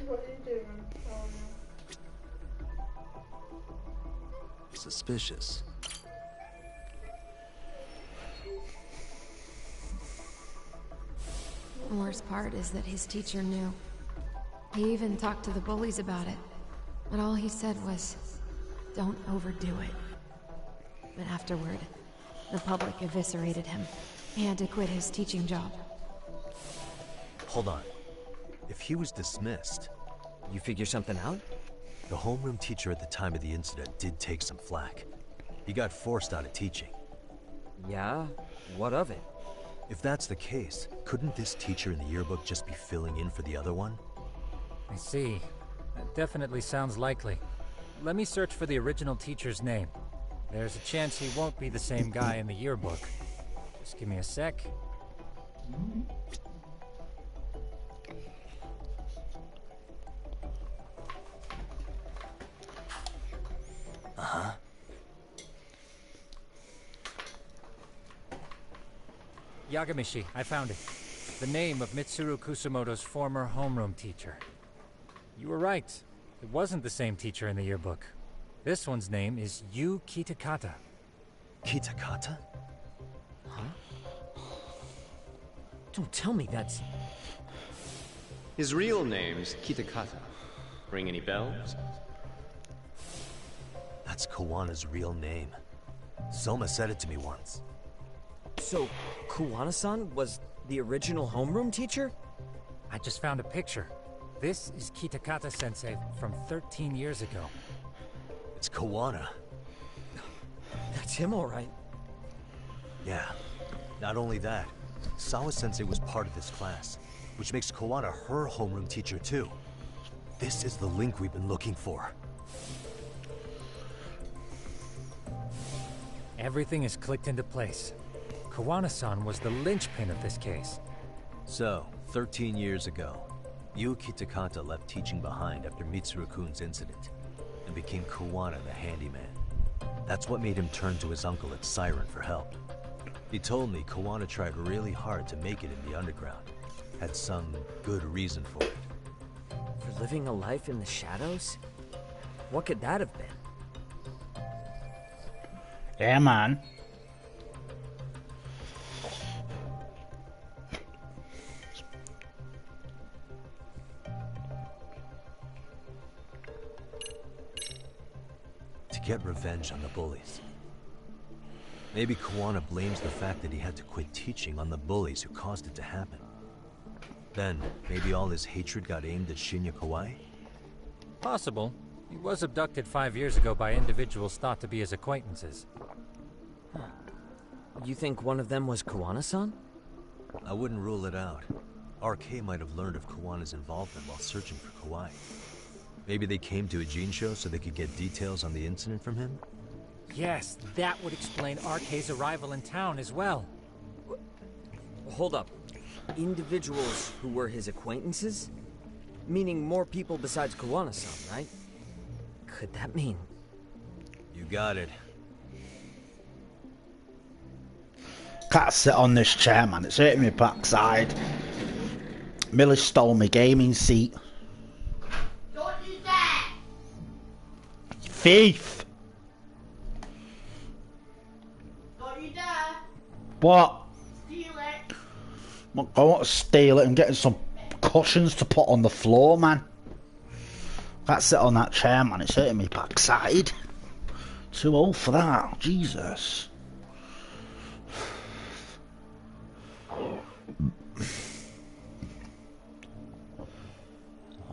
What are you doing? Oh, Suspicious. Worst part is that his teacher knew. He even talked to the bullies about it. But all he said was, don't overdo it. But afterward, the public eviscerated him. He had to quit his teaching job. Hold on. If he was dismissed... You figure something out? The homeroom teacher at the time of the incident did take some flack. He got forced out of teaching. Yeah? What of it? If that's the case, couldn't this teacher in the yearbook just be filling in for the other one? I see. That definitely sounds likely. Let me search for the original teacher's name. There's a chance he won't be the same guy in the yearbook. Just give me a sec. Uh-huh. Yagamishi, I found it. The name of Mitsuru Kusumoto's former homeroom teacher. You were right. It wasn't the same teacher in the yearbook. This one's name is Yu Kitakata. Kitakata? Huh? Don't tell me that's... His real name's Kitakata. Ring any bells? That's Kawana's real name. Soma said it to me once. So, Kuwana-san was the original homeroom teacher? I just found a picture. This is Kitakata-sensei from 13 years ago. It's Kawana. That's him, all right. Yeah. Not only that, Sawa-sensei was part of this class, which makes Kawana her homeroom teacher too. This is the link we've been looking for. Everything is clicked into place. Kawana-san was the linchpin of this case. So, 13 years ago, Yu Kitakata left teaching behind after Mitsuru-kun's incident, and became Kawana the handyman. That's what made him turn to his uncle at Siren for help. He told me Kawana tried really hard to make it in the underground. Had some good reason for it. For living a life in the shadows? What could that have been? Yeah, man. To get revenge on the bullies. Maybe Kawana blames the fact that he had to quit teaching on the bullies who caused it to happen. Then, maybe all his hatred got aimed at Shinya Kawai? Possible. He was abducted 5 years ago by individuals thought to be his acquaintances. Huh. You think one of them was Kawana-san? I wouldn't rule it out. RK might have learned of Kawana's involvement while searching for Kawai. Maybe they came to a Jinsho so they could get details on the incident from him? Yes, that would explain RK's arrival in town as well. Hold up. Individuals who were his acquaintances? Meaning more people besides Kawana-san, right? Could that mean? You got it. Can't sit on this chair, man. It's hurting me backside. Millie stole my gaming seat. Don't do that! Thief! Don't you dare! What? Steal it! I want to steal it and get some cushions to put on the floor, man. Can't sit on that chair, man. It's hurting me backside. Too old for that. Jesus.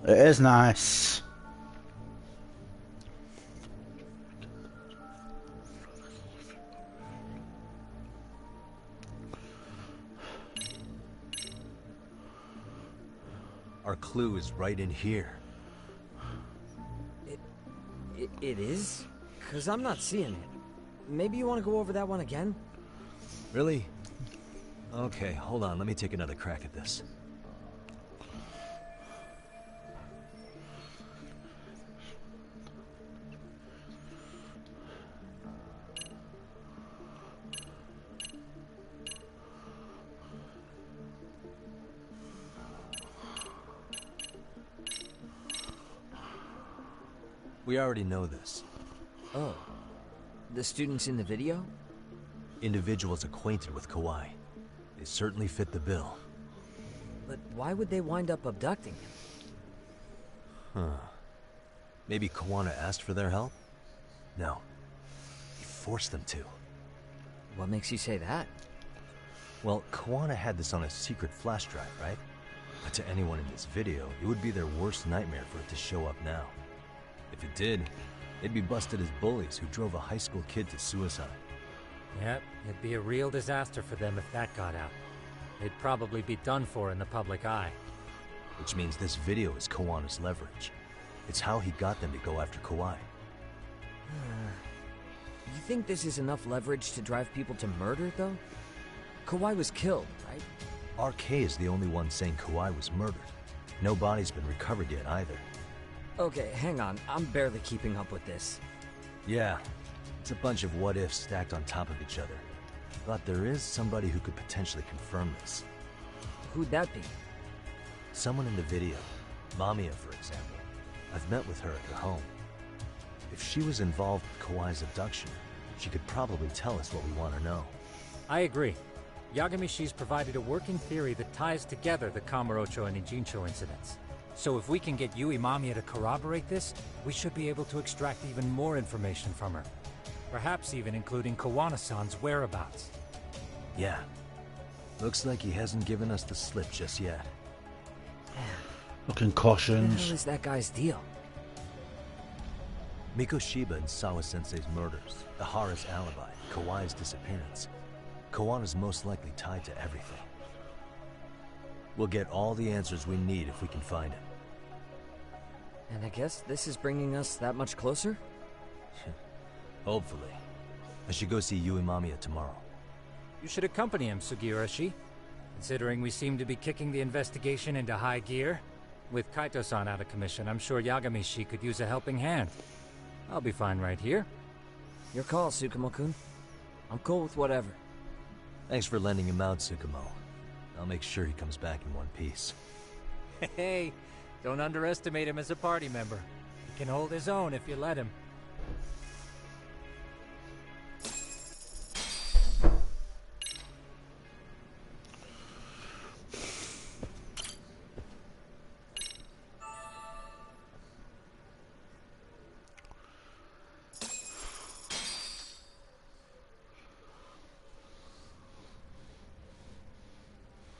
It is nice. Our clue is right in here. It is? 'Cause I'm not seeing it. Maybe you want to go over that one again? Really? Okay, hold on. Let me take another crack at this. We already know this. Oh. The students in the video? Individuals acquainted with Kawai. They certainly fit the bill. But why would they wind up abducting him? Huh. Maybe Kawana asked for their help? No. He forced them to. What makes you say that? Well, Kawana had this on a secret flash drive, right? But to anyone in this video, it would be their worst nightmare for it to show up now. If it did, they'd be busted as bullies who drove a high school kid to suicide. Yep, it'd be a real disaster for them if that got out. They'd probably be done for in the public eye. Which means this video is Kawana's leverage. It's how he got them to go after Kawhi. You think this is enough leverage to drive people to murder, though? Kawhi was killed, right? RK is the only one saying Kawhi was murdered. No body's been recovered yet either. Okay, hang on. I'm barely keeping up with this. Yeah, it's a bunch of what-ifs stacked on top of each other. But there is somebody who could potentially confirm this. Who'd that be? Someone in the video. Mamiya, for example. I've met with her at her home. If she was involved with Kawhi's abduction, she could probably tell us what we want to know. I agree. Yagamishi's provided a working theory that ties together the Kamurocho and Ijincho incidents. So if we can get Yui Mamiya to corroborate this, we should be able to extract even more information from her. Perhaps even including Kawana-san's whereabouts. Yeah. Looks like he hasn't given us the slip just yet. Looking What the cautions. hell is that guy's deal? Mikoshiba and Sawa-sensei's murders, Ahara's alibi, Kawhi's disappearance. Kawana's most likely tied to everything. We'll get all the answers we need if we can find him. And I guess this is bringing us that much closer? Hopefully. I should go see Yui Mamiya tomorrow. You should accompany him, Sugiurashi. Considering we seem to be kicking the investigation into high gear. With Kaito-san out of commission, I'm sure Yagamishi could use a helping hand. I'll be fine right here. Your call, Tsukumo-kun. I'm cool with whatever. Thanks for lending him out, Tsukumo. I'll make sure he comes back in one piece. Hey, don't underestimate him as a party member. He can hold his own if you let him.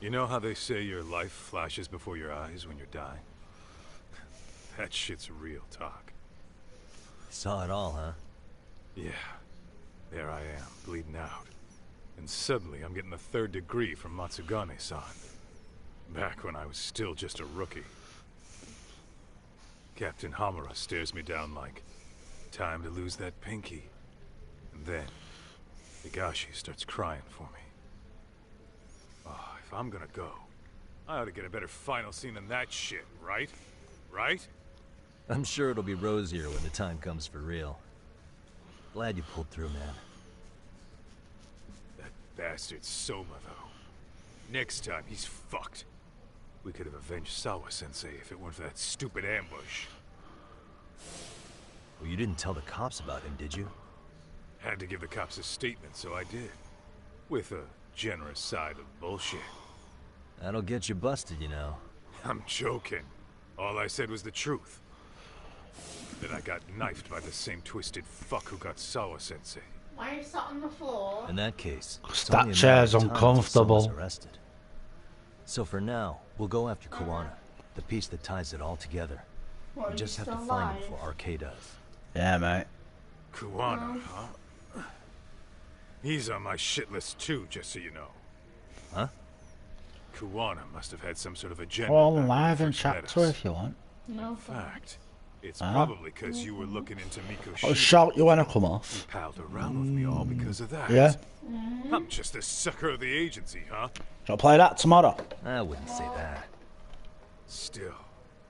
You know how they say your life flashes before your eyes when you're dying? That shit's real talk. Saw it all, huh? Yeah. There I am, bleeding out. And suddenly I'm getting the 3rd degree from Matsugane-san. Back when I was still just a rookie. Captain Hamura stares me down like, time to lose that pinky. And then, Higashi starts crying for me. Oh, if I'm gonna go, I ought to get a better final scene than that shit, right? Right? I'm sure it'll be rosier when the time comes for real. Glad you pulled through, man. That bastard Soma, though. Next time, he's fucked. We could have avenged Sawa-sensei if it weren't for that stupid ambush. Well, you didn't tell the cops about him, did you? Had to give the cops a statement, so I did. With a generous side of bullshit. That'll get you busted, you know. I'm joking. All I said was the truth. That I got knifed by the same twisted fuck who got Sawa-sensei. Why are you sat on the floor? In that case, it's That only a chair's matter of time till uncomfortable. someone's arrested. So for now, we'll go after Kawana, the piece that ties it all together. What, We are just you have to still find him alive? before RK does. Yeah, mate. Kawana, huh? He's on my shit list too, just so you know. Huh? Kawana must have had some sort of agenda. Well, back when live he in first met chapter us. if you want. No. In fact, it's Huh? probably because you were looking into Miko I'll shout you when I come off. You palled around with me all because of that. Yeah? I'm just a sucker of the agency, huh? Shall I play that tomorrow? I wouldn't say that. Still,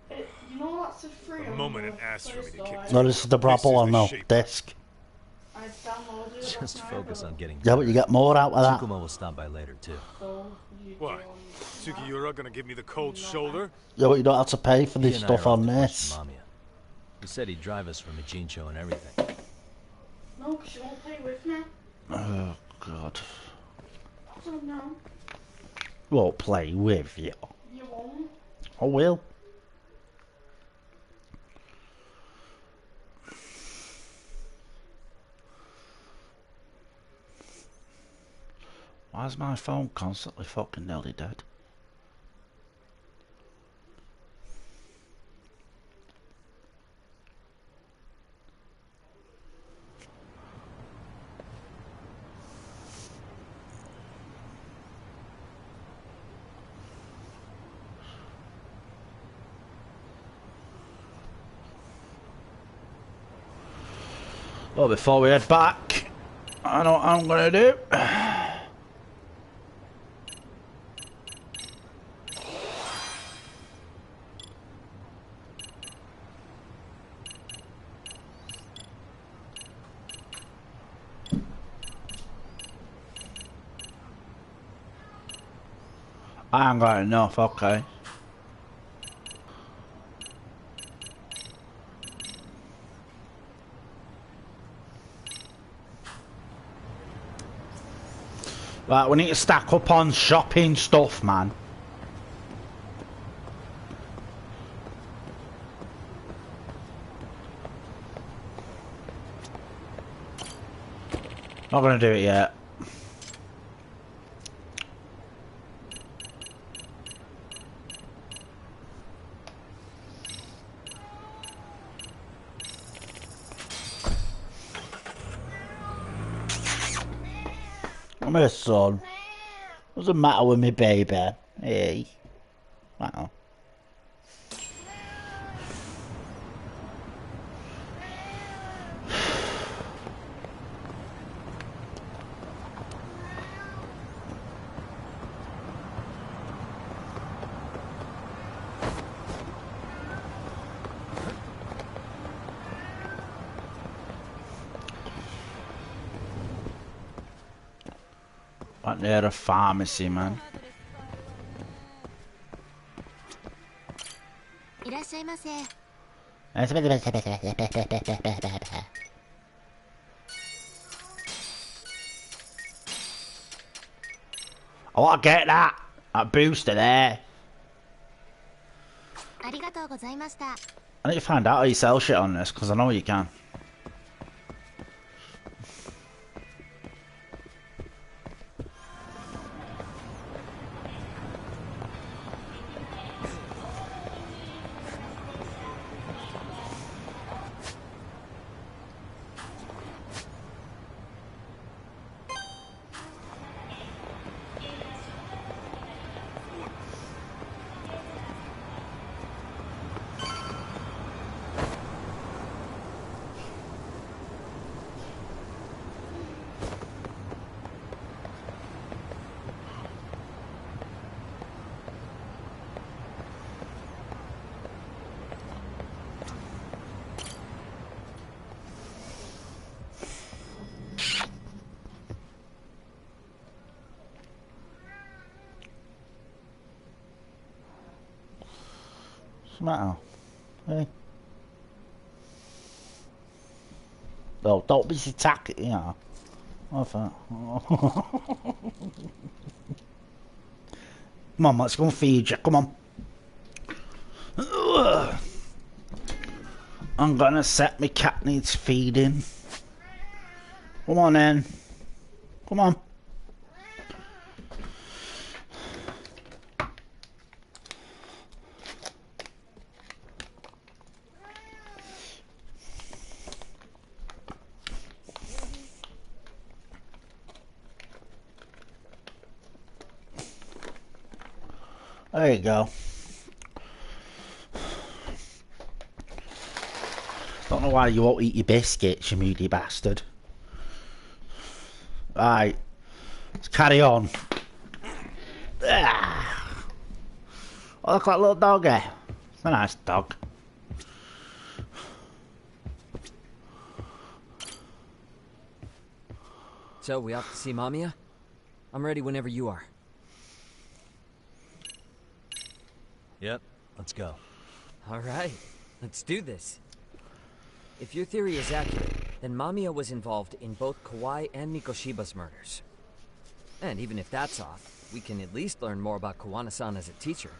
You know that's a free. the moment it asked for me to kick No, this is the proper one, no. shape. Disc. I downloaded it. Just last focus night, on getting Yeah, but you get more out of that. Tsukumo will stop by later, too. so you What? Sugiura gonna give me the cold shoulder? Yeah, but you don't have to pay for He this and I stuff are off on to this. question Mamiya. He said he'd drive us from Ijincho and everything. No, because you won't play with me. Oh, God. So no, Won't play with you. you won't. I will. Why is my phone constantly fucking nearly dead? Well, before we head back, I know what I'm gonna do. I ain't got enough, okay. Right, we need to stack up on shopping stuff, man. Not gonna do it yet. I'm her son. Doesn't matter with me, baby. Hey. Wow. Right near a pharmacy, man. I want to get that booster there. I need to find out how you sell shit on this, because I know you can. What's the matter? Hey. No, don't be attacking, you know. What's that? Come on, let's go and feed you. Come on. I'm gonna set my cat needs feeding. Come on then. Come on. There you go. Don't know why you won't eat your biscuits, you moody bastard. Right, let's carry on. Ah. Oh, look at that little doggy. It's a nice dog. So, we off to see Mamiya? I'm ready whenever you are. Yep, let's go. Alright, let's do this. If your theory is accurate, then Mamiya was involved in both Kawai and Mikoshiba's murders. And even if that's off, we can at least learn more about Kawana-san as a teacher.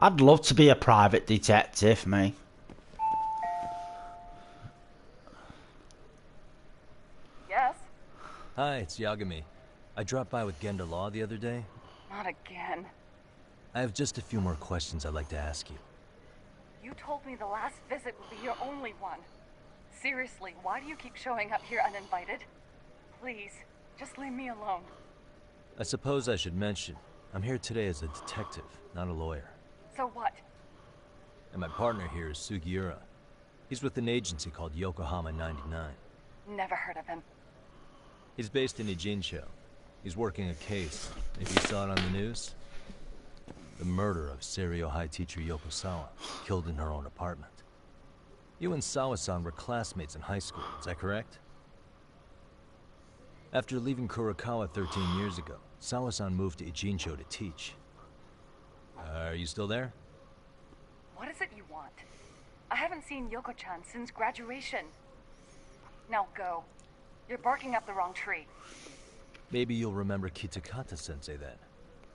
I'd love to be a private detective, me. Yes? Hi, it's Yagami. I dropped by with Genda Law the other day. Not again. I have just a few more questions I'd like to ask you. You told me the last visit would be your only one. Seriously, why do you keep showing up here uninvited? Please, just leave me alone. I suppose I should mention, I'm here today as a detective, not a lawyer. So what? And my partner here is Sugiura. He's with an agency called Yokohama 99. Never heard of him. He's based in Ijincho. He's working a case. Maybe you saw it on the news? The murder of Seiryo High teacher Yoko Sawa, killed in her own apartment. You and Sawa-san were classmates in high school, is that correct? After leaving Kurakawa 13 years ago, Sawa-san moved to Ijincho to teach. Are you still there? What is it you want? I haven't seen Yoko-chan since graduation. Now go. You're barking up the wrong tree. Maybe you'll remember Kitakata-sensei then.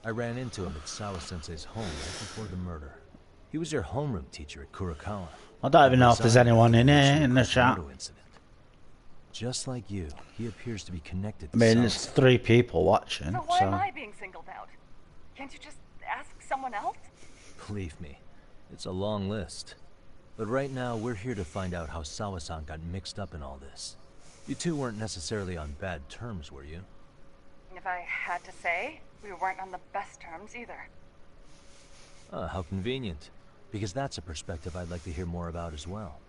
I ran into him at Sawa-sensei's home right before the murder. He was your homeroom teacher at Kurakawa. I don't even know if there's anyone in here in the chat. Just like you, he appears to be connected to I mean, there's 3 people watching, So why am I being singled out? Can't you just ask someone else? Believe me, it's a long list. But right now, we're here to find out how Sawa-san got mixed up in all this. You two weren't necessarily on bad terms, were you? If I had to say, we weren't on the best terms either. Ah, how convenient. Because that's a perspective I'd like to hear more about as well.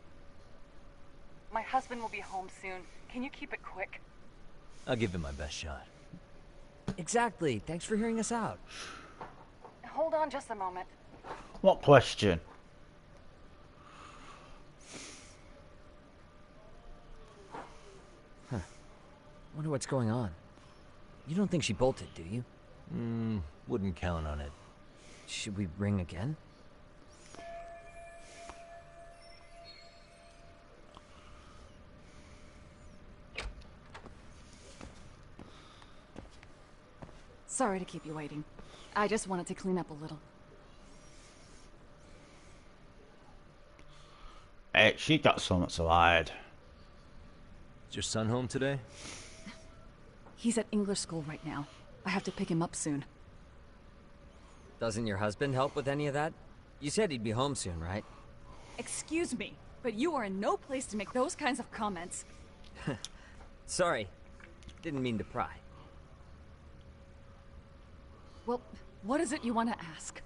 My husband will be home soon. Can you keep it quick? I'll give it my best shot. Exactly. Thanks for hearing us out. Hold on just a moment. What question? Huh. Wonder what's going on. You don't think she bolted, do you? Wouldn't count on it. Should we ring again? Sorry to keep you waiting. I just wanted to clean up a little. Hey, she got something to hide. Is your son home today? He's at English school right now. I have to pick him up soon. Doesn't your husband help with any of that? You said he'd be home soon, right? Excuse me, but you are in no place to make those kinds of comments. Sorry. Didn't mean to pry. Well, what is it you want to ask?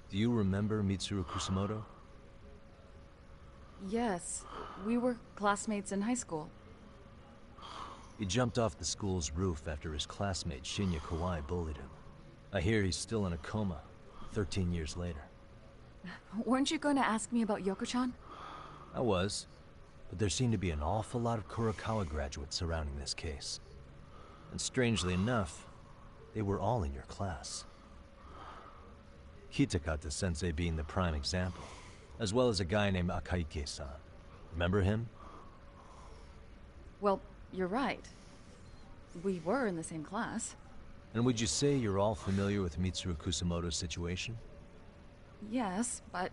Do you remember Mitsuru Kusamoto? Yes, we were classmates in high school. He jumped off the school's roof after his classmate Shinya Kawai bullied him. I hear he's still in a coma, 13 years later. Weren't you going to ask me about Yoko-chan? I was, but there seemed to be an awful lot of Kurakawa graduates surrounding this case. And strangely enough, they were all in your class. Kitakata-sensei being the prime example, as well as a guy named Akaike-san. Remember him? Well, you're right. We were in the same class. And would you say you're all familiar with Mitsuru Kusamoto's situation? Yes, but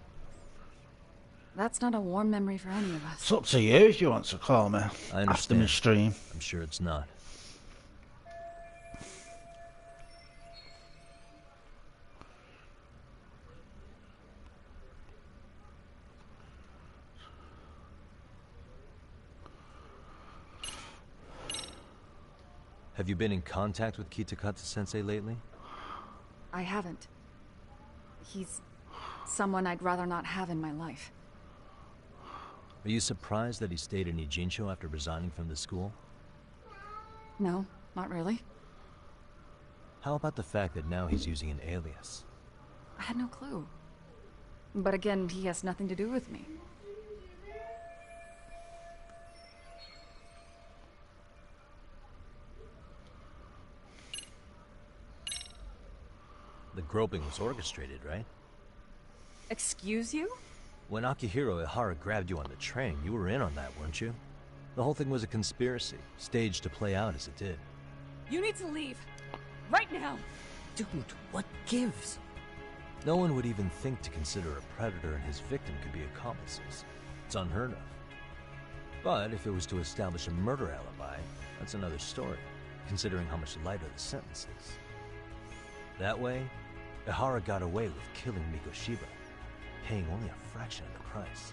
that's not a warm memory for any of us. It's up to you if you want to call me. I understand. After my stream. I'm sure it's not. Have you been in contact with Kitakata-sensei lately? I haven't. He's someone I'd rather not have in my life. Are you surprised that he stayed in Ijincho after resigning from the school? No, not really. How about the fact that now he's using an alias? I had no clue. But again, he has nothing to do with me. The groping was orchestrated, right? Excuse you? When Akihiro Ihara grabbed you on the train, you were in on that, weren't you? The whole thing was a conspiracy, staged to play out as it did. You need to leave. Right now. Dude, what gives? No one would even think to consider a predator and his victim could be accomplices. It's unheard of. But if it was to establish a murder alibi, that's another story, considering how much lighter the sentence is. That way, Ihara got away with killing Mikoshiba, paying only a fraction of the price.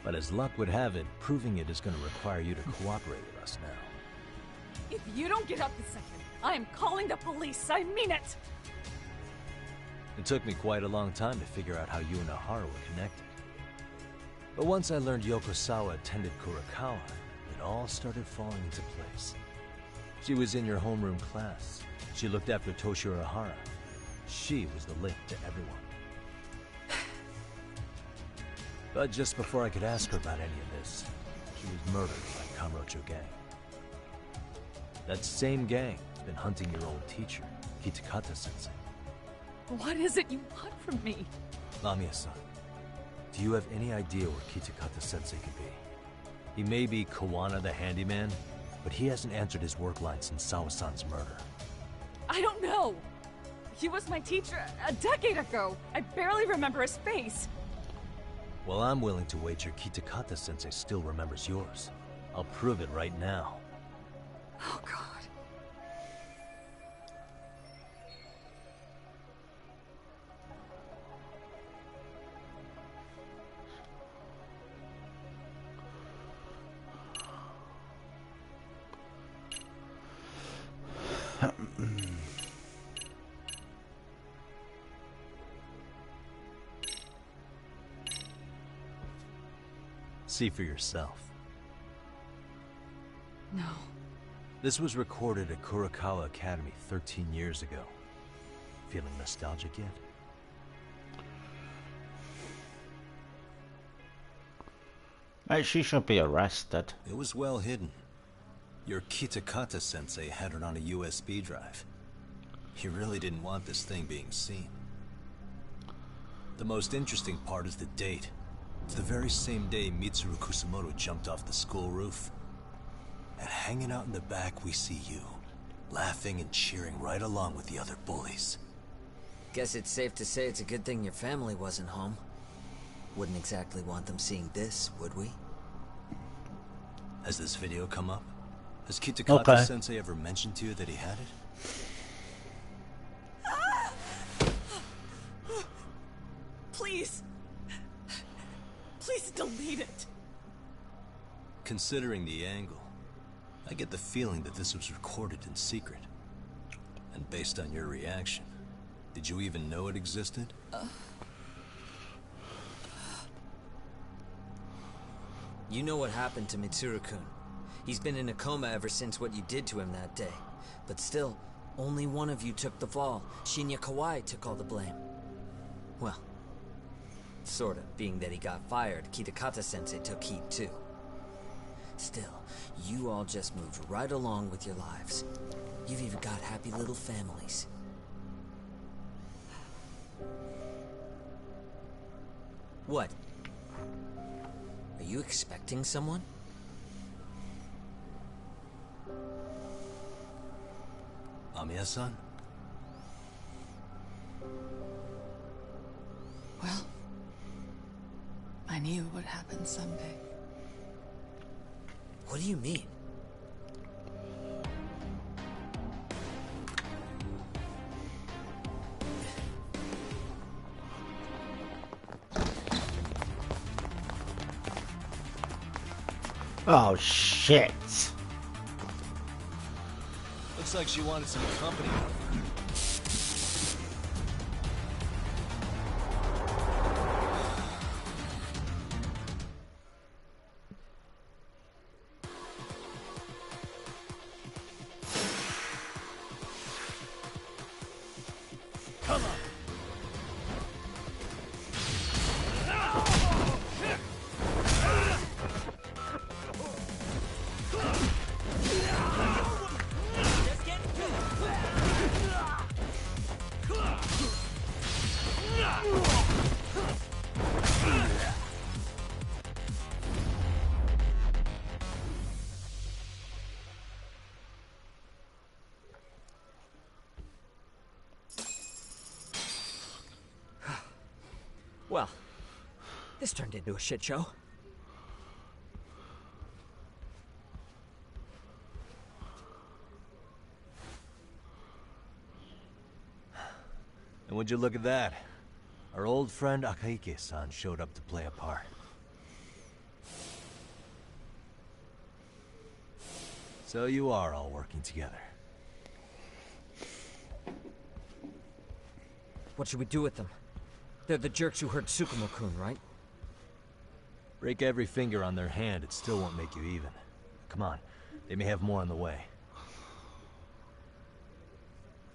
But as luck would have it, proving it is going to require you to cooperate with us now. If you don't get up this second, I am calling the police. I mean it. It took me quite a long time to figure out how you and Ihara were connected. But once I learned Yokosawa attended Kurakawa, it all started falling into place. She was in your homeroom class. She looked after Toshiro Ihara. She was the link to everyone. But just before I could ask her about any of this, she was murdered by Kamurocho gang. That same gang has been hunting your old teacher, Kitakata-sensei. What is it you want from me? Lamia-san, do you have any idea where Kitakata-sensei could be? He may be Kawana the handyman, but he hasn't answered his work line since Sawa-san's murder. I don't know. He was my teacher a decade ago. I barely remember his face. Well, I'm willing to wager Kitakata-sensei still remembers yours. I'll prove it right now. Oh, God. See for yourself. No. This was recorded at Kurakawa Academy 13 years ago. Feeling nostalgic yet? Mate, she should be arrested. It was well hidden. Your Kitakata-sensei had it on a USB drive. He really didn't want this thing being seen. The most interesting part is the date. It's the very same day Mitsuru Kusumoto jumped off the school roof. And hanging out in the back, we see you, laughing and cheering right along with the other bullies. Guess it's safe to say it's a good thing your family wasn't home. Wouldn't exactly want them seeing this, would we? Has this video come up? Has Kitakata-sensei ever mentioned to you that he had it? Please. Please delete it. Considering the angle, I get the feeling that this was recorded in secret. And based on your reaction, did you even know it existed? You know what happened to Mitsuru-kun. He's been in a coma ever since what you did to him that day. But still, only one of you took the fall. Shinya Kawai took all the blame. Well, sorta, being that he got fired, Kitakata-sensei took heat too. Still, you all just moved right along with your lives. You've even got happy little families. What? Are you expecting someone? Amiya-san? Well, I knew it would happen someday. What do you mean? Oh shit. Looks like she wanted some company. Come on. Well, this turned into a shit show. And would you look at that? Our old friend Akaike-san showed up to play a part. So you are all working together. What should we do with them? They're the jerks who hurt Tsukumo-kun, right? Break every finger on their hand, it still won't make you even. Come on, they may have more on the way.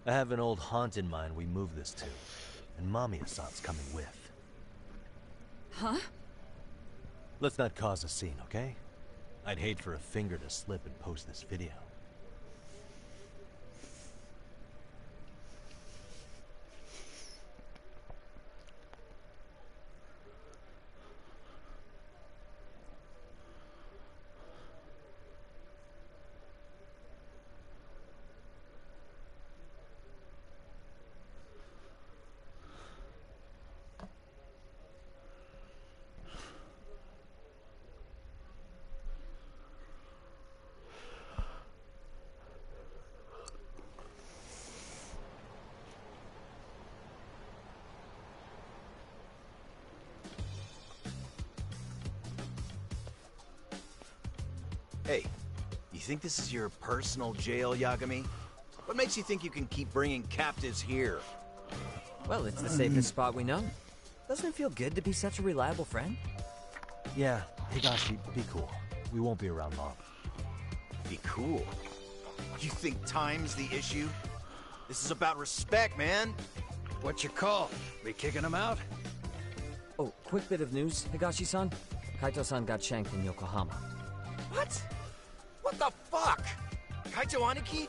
I have an old haunt in mind we move this to, and Mamiya-san's coming with. Huh? Let's not cause a scene, okay? I'd hate for a finger to slip and post this video. Hey, you think this is your personal jail, Yagami? What makes you think you can keep bringing captives here? Well, it's the safest spot we know. Doesn't it feel good to be such a reliable friend? Yeah, Higashi, be cool. We won't be around long. Be cool? You think time's the issue? This is about respect, man. What's your call? We kicking him out? Oh, quick bit of news, Higashi-san. Kaito-san got shanked in Yokohama. What? What the fuck? Kaito Aniki?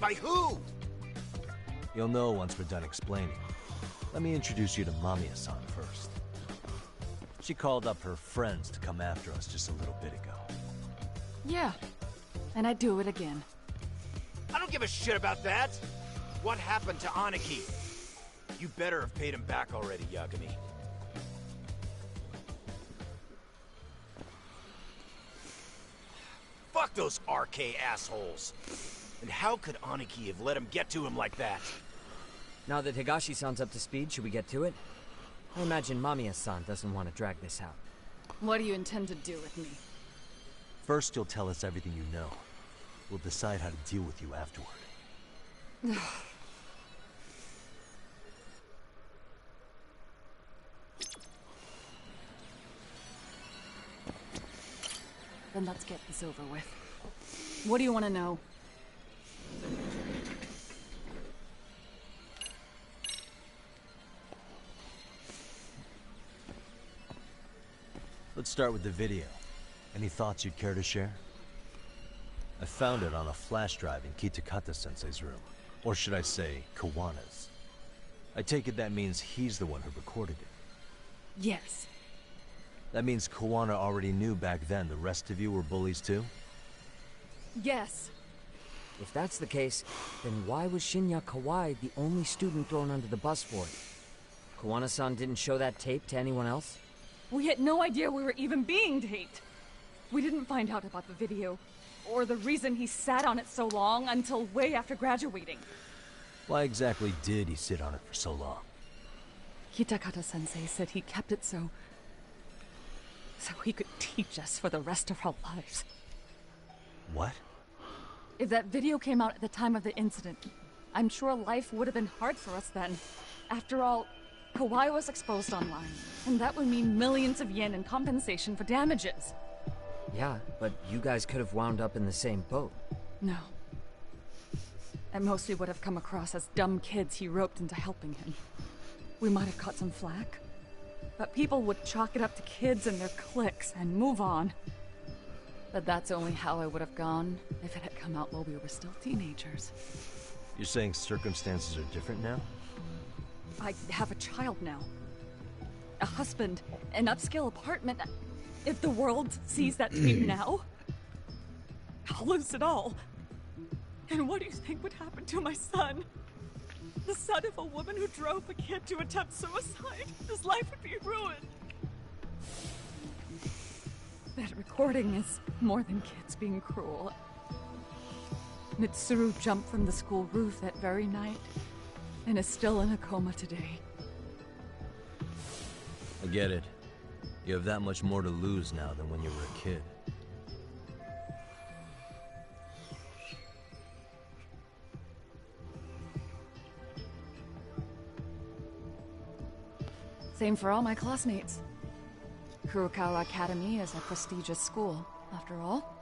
By who? You'll know once we're done explaining. Let me introduce you to Mamiya-san first. She called up her friends to come after us just a little bit ago. Yeah, and I'd do it again. I don't give a shit about that. What happened to Aniki? You better have paid him back already, Yagami. Fuck those RK assholes. And how could Aniki have let him get to him like that? Now that Higashi-san's up to speed, should we get to it? I imagine Mamiya-san doesn't want to drag this out. What do you intend to do with me? First, you'll tell us everything you know. We'll decide how to deal with you afterward. Then let's get this over with. What do you want to know? Let's start with the video. Any thoughts you'd care to share? I found it on a flash drive in Kitakata-sensei's room. Or should I say, Kawana's. I take it that means he's the one who recorded it. Yes. That means Kawana already knew back then the rest of you were bullies too? Yes. If that's the case, then why was Shinya Kawai the only student thrown under the bus for it? Kawana-san didn't show that tape to anyone else? We had no idea we were even being taped. We didn't find out about the video, or the reason he sat on it so long until way after graduating. Why exactly did he sit on it for so long? Kitakata-sensei said he kept it so he could teach us for the rest of our lives. What? If that video came out at the time of the incident, I'm sure life would have been hard for us then. After all, Kawai was exposed online, and that would mean millions of yen in compensation for damages. Yeah, but you guys could have wound up in the same boat. No. At most we would have come across as dumb kids he roped into helping him. We might have caught some flack, but people would chalk it up to kids and their cliques and move on. But that's only how I would have gone if it had come out while we were still teenagers. You're saying circumstances are different now? I have a child now. A husband, an upscale apartment. If the world sees that tape now, I'll lose it all. And what do you think would happen to my son? The son of a woman who drove a kid to attempt suicide. His life would be ruined. That recording is more than kids being cruel. Mitsuru jumped from the school roof that very night and is still in a coma today. I get it. You have that much more to lose now than when you were a kid. Same for all my classmates. Kurokawa Academy is a prestigious school, after all.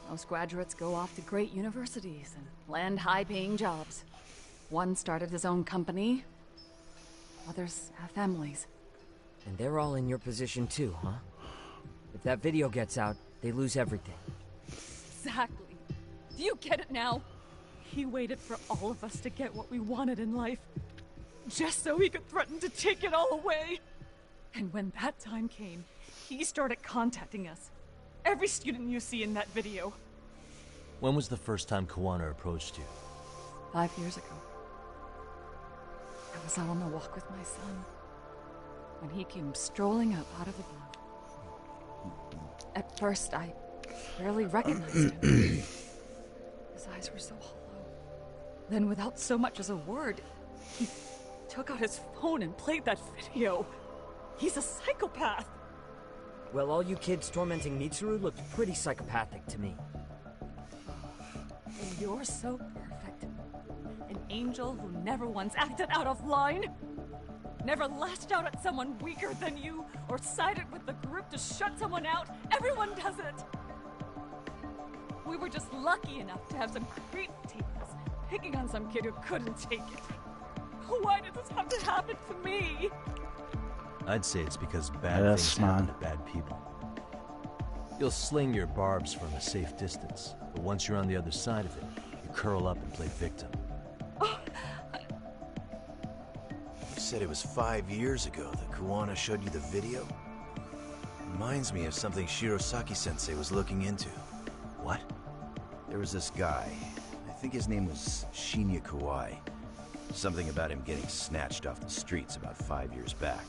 Most graduates go off to great universities and land high-paying jobs. One started his own company. Others have families. And they're all in your position too, huh? If that video gets out, they lose everything. Exactly. Do you get it now? He waited for all of us to get what we wanted in life, just so he could threaten to take it all away. And when that time came, he started contacting us. Every student you see in that video. When was the first time Kawana approached you? 5 years ago. I was out on a walk with my son when he came strolling up out of the blue. At first, I barely recognized him. His eyes were so hollow. Then, without so much as a word, he took out his phone and played that video. He's a psychopath. Well, all you kids tormenting Mitsuru looked pretty psychopathic to me. And you're so perfect. An angel who never once acted out of line. Never lashed out at someone weaker than you, or sided with the group to shut someone out. Everyone does it. We were just lucky enough to have some creep teens picking on some kid who couldn't take it. Why did this have to happen to me? I'd say it's because bad things happen to bad people. You'll sling your barbs from a safe distance, but once you're on the other side of it, you curl up and play victim. You said it was 5 years ago that Kawana showed you the video? Reminds me of something Shirosaki-sensei was looking into. What? There was this guy. I think his name was Shinya Kawai. Something about him getting snatched off the streets about 5 years back.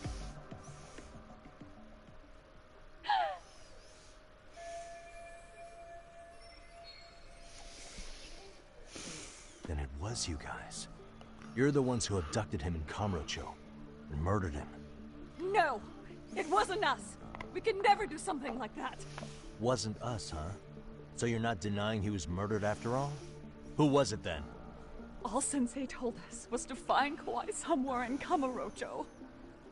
Then it was you guys. You're the ones who abducted him in Kamurocho and murdered him. No! It wasn't us! We could never do something like that! Wasn't us, huh? So you're not denying he was murdered after all? Who was it then? All Sensei told us was to find Kawai somewhere in Kamurocho,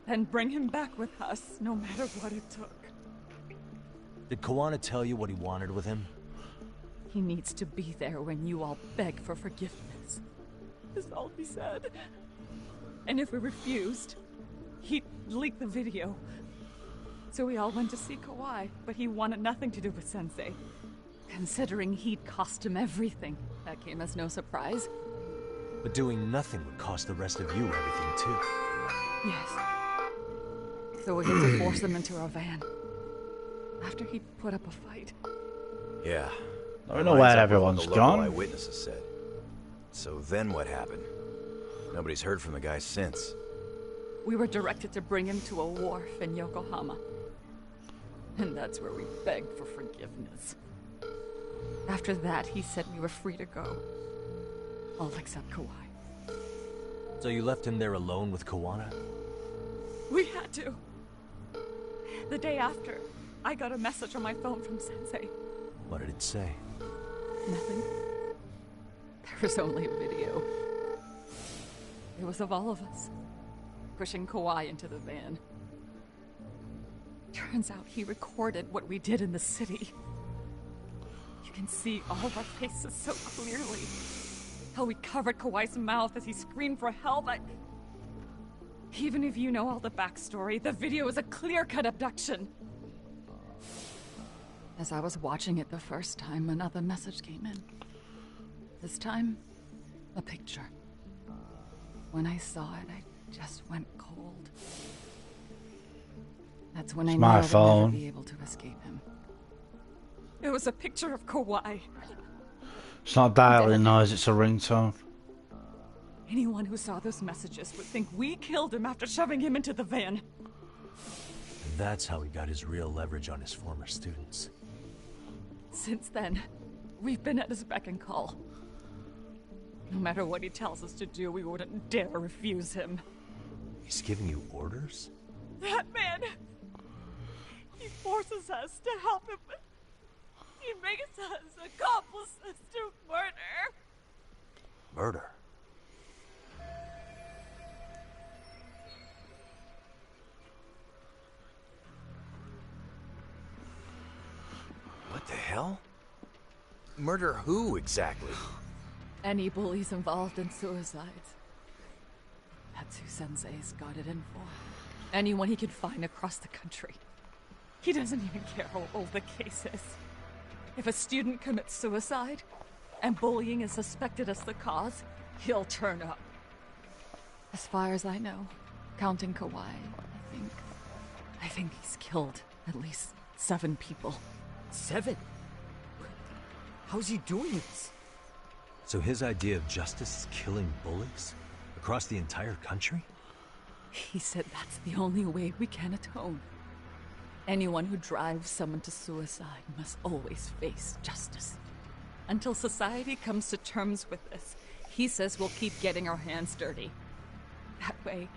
and bring him back with us, no matter what it took. Did Kawana tell you what he wanted with him? He needs to be there when you all beg for forgiveness. That's all he said. And if we refused, he'd leak the video. So we all went to see Kawai, but he wanted nothing to do with Sensei. Considering he'd cost him everything, that came as no surprise. But doing nothing would cost the rest of you everything, too. Yes. So we had to force him into our van. After he put up a fight. Yeah. I don't know where everyone's gone. Eyewitnesses said. So then what happened? Nobody's heard from the guy since. We were directed to bring him to a wharf in Yokohama. And that's where we begged for forgiveness. After that, he said we were free to go. All except Kawai. So you left him there alone with Kawana? We had to. The day after, I got a message on my phone from Sensei. What did it say? Nothing. There was only a video. It was of all of us, pushing Kawai into the van. Turns out he recorded what we did in the city. You can see all of our faces so clearly. How we covered Kawai's mouth as he screamed for help. Even if you know all the backstory, the video is a clear-cut abduction. As I was watching it the first time, another message came in. This time, a picture. When I saw it, I just went cold. That's when I knew I would never be able to escape him. It was a picture of Kawai. It's not dialing noise, it's a ringtone. Anyone who saw those messages would think we killed him after shoving him into the van. And that's how he got his real leverage on his former students. Since then, we've been at his beck and call. No matter what he tells us to do, we wouldn't dare refuse him. He's giving you orders? That man! He forces us to help him. He makes us accomplices to murder. Murder? What the hell? Murder who, exactly? Any bullies involved in suicides. That's who Sensei's got it in for. Anyone he can find across the country. He doesn't even care how old the case is. If a student commits suicide, and bullying is suspected as the cause, he'll turn up. As far as I know, counting Kawhi, I think he's killed at least 7 people. 7? How's he doing this? So his idea of justice is killing bullies? Across the entire country? He said that's the only way we can atone. Anyone who drives someone to suicide must always face justice. Until society comes to terms with this, he says we'll keep getting our hands dirty. That way,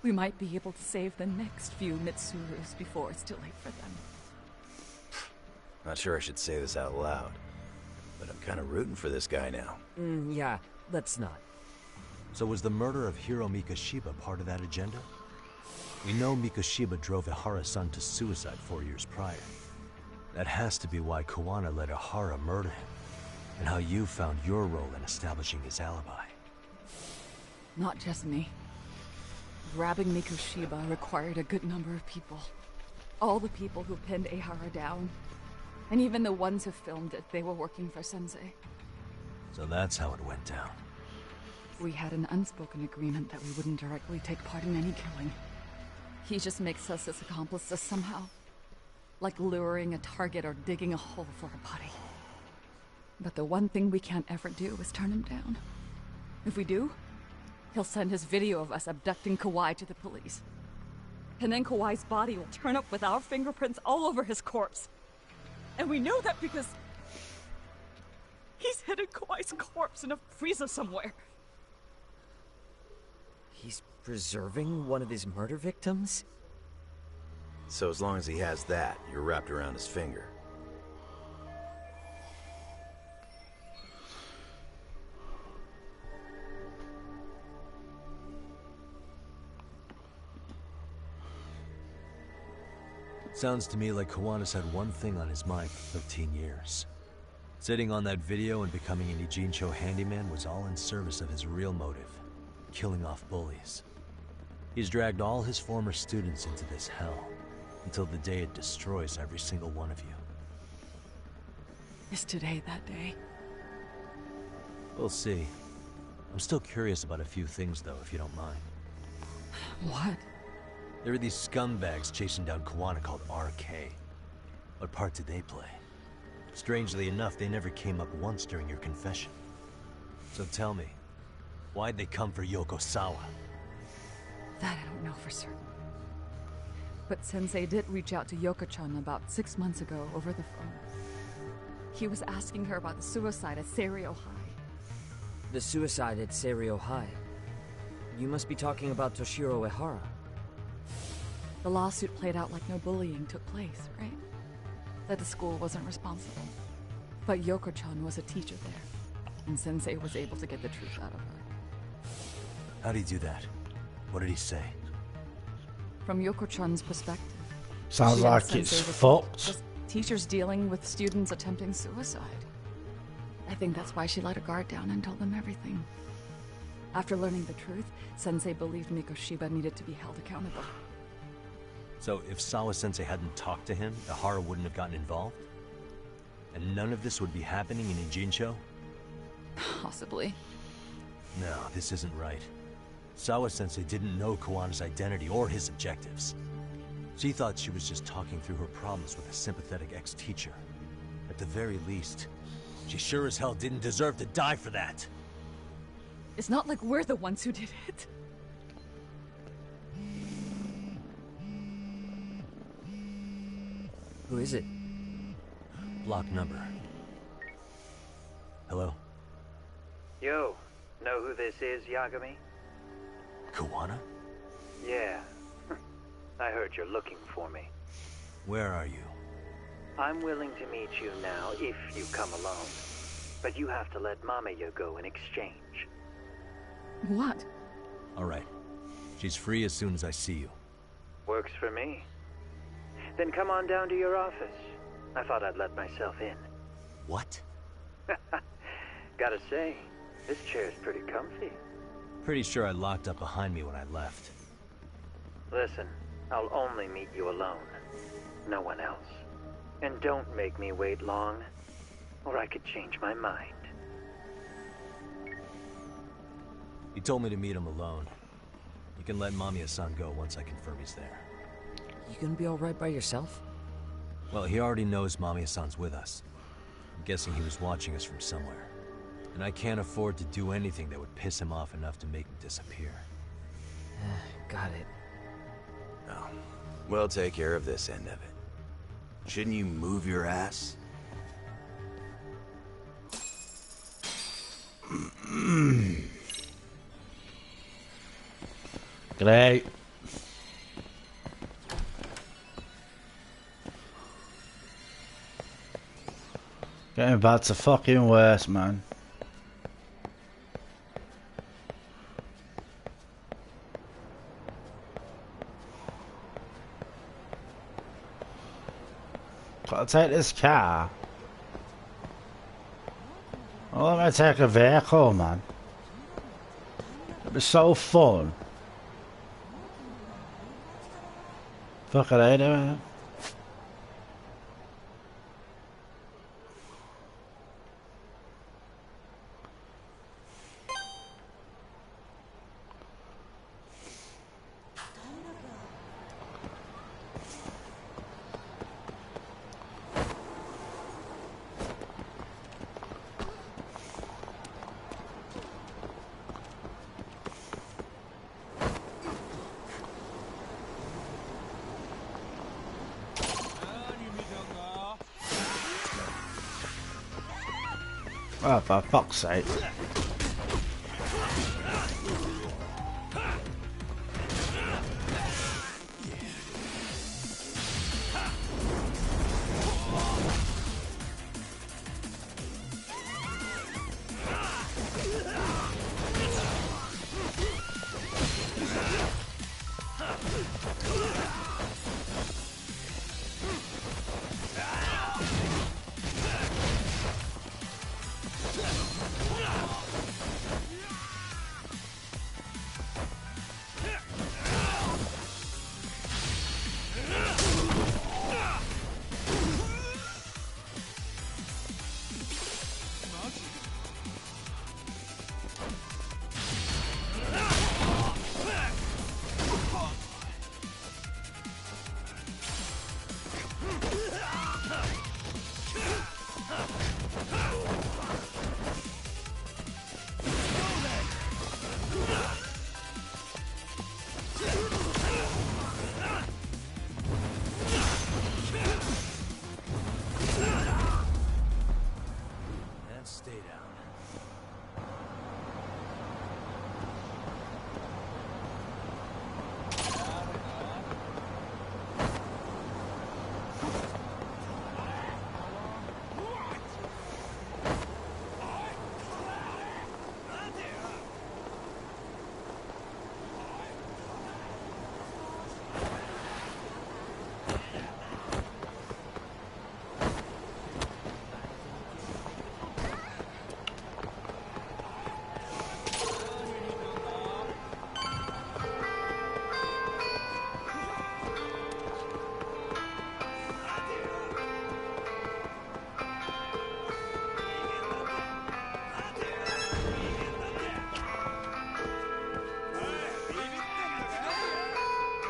we might be able to save the next few Mitsurus before it's too late for them. Not sure I should say this out loud, but I'm kind of rooting for this guy now. Yeah, let's not. So was the murder of Hiro Mikoshiba part of that agenda? We know Mikoshiba drove Ihara-san to suicide 4 years prior. That has to be why Kawana let Ihara murder him, and how you found your role in establishing his alibi. Not just me. Grabbing Mikoshiba required a good number of people. All the people who pinned Ihara down, and even the ones who filmed it, they were working for Sensei. So that's how it went down. We had an unspoken agreement that we wouldn't directly take part in any killing. He just makes us his accomplices somehow. Like luring a target or digging a hole for a body. But the one thing we can't ever do is turn him down. If we do, he'll send his video of us abducting Kawhi to the police. And then Kawhi's body will turn up with our fingerprints all over his corpse. And we know that because he's hidden Kawhi's corpse in a freezer somewhere. He's preserving one of his murder victims? So as long as he has that, you're wrapped around his finger. Sounds to me like Kawana's had one thing on his mind for 13 years. Sitting on that video and becoming an Ijincho handyman was all in service of his real motive, killing off bullies. He's dragged all his former students into this hell, until the day it destroys every single one of you. Is today that day? We'll see. I'm still curious about a few things, though, if you don't mind. What? There are these scumbags chasing down Kawana called RK. What part did they play? Strangely enough, they never came up once during your confession. So tell me, why'd they come for Yokosawa? That I don't know for certain. But Sensei did reach out to Yoko-chan about 6 months ago over the phone. He was asking her about the suicide at Seiryo High. The suicide at Seiryo High? You must be talking about Toshiro Ehara. The lawsuit played out like no bullying took place, right? That the school wasn't responsible. But Yoko-chan was a teacher there, and Sensei was able to get the truth out of her. How'd he do that? What did he say? From Yoko-chan's perspective, sounds she and like Sensei it's were fucked. just teachers dealing with students attempting suicide. I think that's why she let her guard down and told them everything. After learning the truth, Sensei believed Mikoshiba needed to be held accountable. So if Sawa-sensei hadn't talked to him, Ihara wouldn't have gotten involved? And none of this would be happening in Ijincho? Possibly. No, this isn't right. Sawa-sensei didn't know Kawana's identity or his objectives. She thought she was just talking through her problems with a sympathetic ex-teacher. At the very least, she sure as hell didn't deserve to die for that. It's not like we're the ones who did it. Who is it? Block number. Hello? Yo, know who this is, Yagami? Kawana? Yeah. I heard you're looking for me. Where are you? I'm willing to meet you now if you come alone. But you have to let Mamiya go in exchange. What? Alright. She's free as soon as I see you. Works for me. Then come on down to your office. I thought I'd let myself in. What? Gotta say, this chair's pretty comfy. Pretty sure I locked up behind me when I left. Listen, I'll only meet you alone. No one else. And don't make me wait long, or I could change my mind. He told me to meet him alone. You can let Mamiya-san go once I confirm he's there. You gonna be alright by yourself? Well, he already knows Mamiya-san's with us. I'm guessing he was watching us from somewhere. And I can't afford to do anything that would piss him off enough to make him disappear. Got it. Oh, we'll take care of this end of it. Shouldn't you move your ass? Great. Getting bad to fucking worse, man. Gotta take this car. Oh, let me take a vehicle, man. It'd be so fun. Fuck it, I do. Oh, for fuck's sake.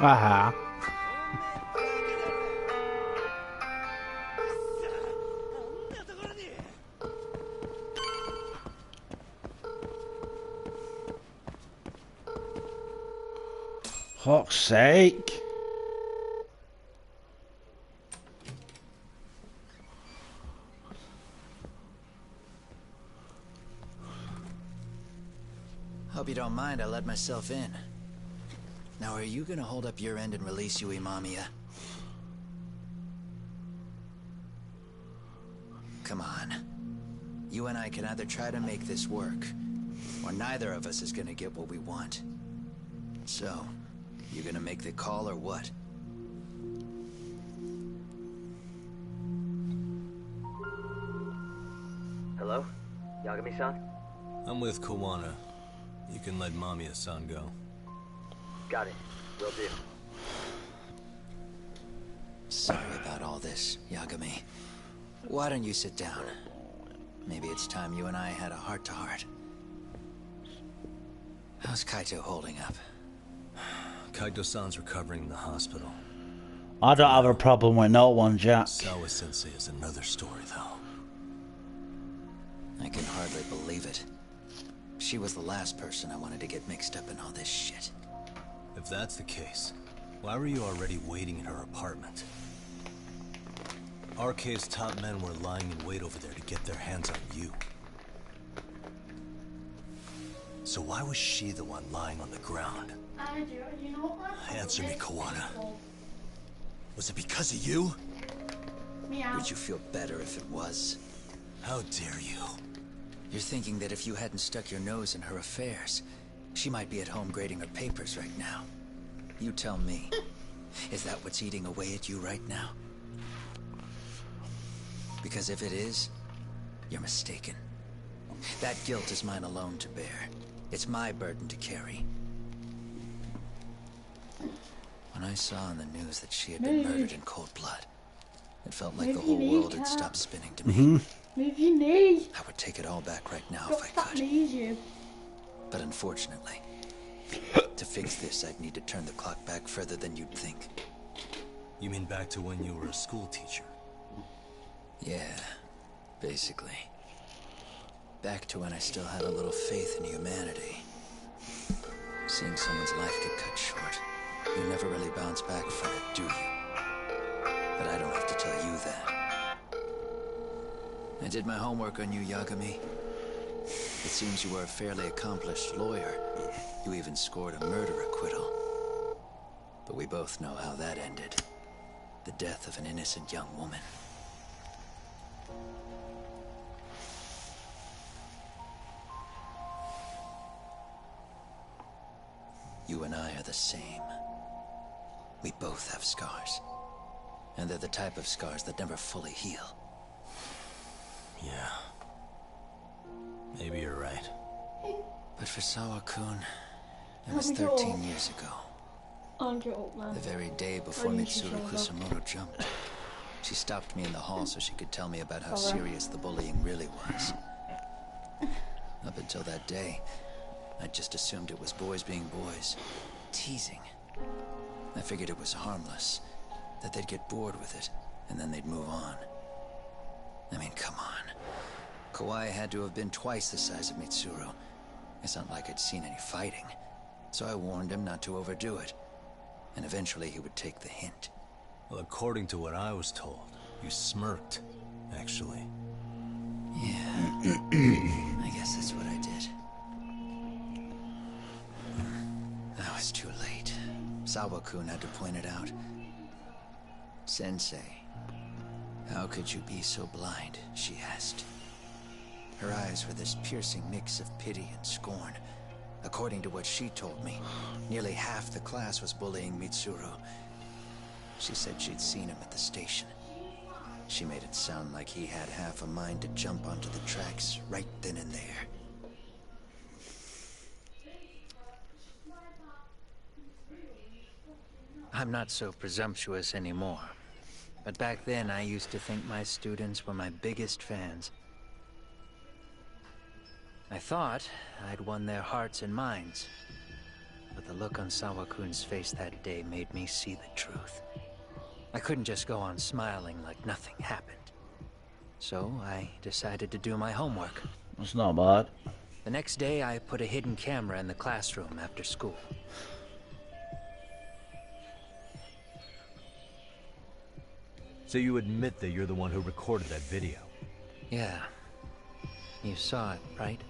Aha. Fuck's sake. Hope you don't mind, I let myself in. Now, are you gonna hold up your end and release Yui Mamiya? Come on. You and I can either try to make this work, or neither of us is gonna get what we want. So, you gonna make the call or what? Hello? Yagami-san? I'm with Kawana. You can let Mamiya-san go. Got it. Will do. Sorry about all this, Yagami. Why don't you sit down? Maybe it's time you and I had a heart-to-heart. How's Kaito holding up? Kaito-san's recovering in the hospital. I don't have a problem with no one, Jack. Sawa-sensei is another story, though. I can hardly believe it. She was the last person I wanted to get mixed up in all this shit. If that's the case, why were you already waiting in her apartment? RK's top men were lying in wait over there to get their hands on you. So why was she the one lying on the ground? You know what? Answer me, Kawana. Was it because of you? Meow. Would you feel better if it was? How dare you? You're thinking that if you hadn't stuck your nose in her affairs, she might be at home grading her papers right now. You tell me. Is that what's eating away at you right now? Because if it is, you're mistaken. That guilt is mine alone to bear. It's my burden to carry. When I saw on the news that she had been murdered in cold blood, it felt like the whole world had stopped spinning to me. Move your knee. I would take it all back right now Stop if I could. you. But unfortunately, to fix this, I'd need to turn the clock back further than you'd think. You mean back to when you were a school teacher? Yeah, basically. Back to when I still had a little faith in humanity. Seeing someone's life get cut short, you never really bounce back from it, do you? But I don't have to tell you that. I did my homework on you, Yagami. It seems you were a fairly accomplished lawyer. You even scored a murder acquittal. But we both know how that ended. The death of an innocent young woman. You and I are the same. We both have scars. And they're the type of scars that never fully heal. Yeah. Maybe you're right. But for Sawa-kun, it was 13 years ago. The very day before Mitsuru Kusumoto jumped. She stopped me in the hall so she could tell me about how serious the bullying really was. Up until that day, I just assumed it was boys being boys. Teasing. I figured it was harmless. That they'd get bored with it, and then they'd move on. I mean, come on. Kawai had to have been twice the size of Mitsuru. It's not like I'd seen any fighting. So I warned him not to overdo it. And eventually he would take the hint. Well, according to what I was told, you smirked, actually. Yeah. I guess that's what I did. I was too late. Sawa-kun had to point it out. Sensei, how could you be so blind? She asked. Her eyes were this piercing mix of pity and scorn. According to what she told me, nearly half the class was bullying Mitsuru. She said she'd seen him at the station. She made it sound like he had half a mind to jump onto the tracks right then and there. I'm not so presumptuous anymore. But back then, I used to think my students were my biggest fans. I thought I'd won their hearts and minds. But the look on Sawa-kun's face that day made me see the truth. I couldn't just go on smiling like nothing happened. So I decided to do my homework. That's not bad. The next day, I put a hidden camera in the classroom after school. So you admit that you're the one who recorded that video? Yeah. You saw it, right?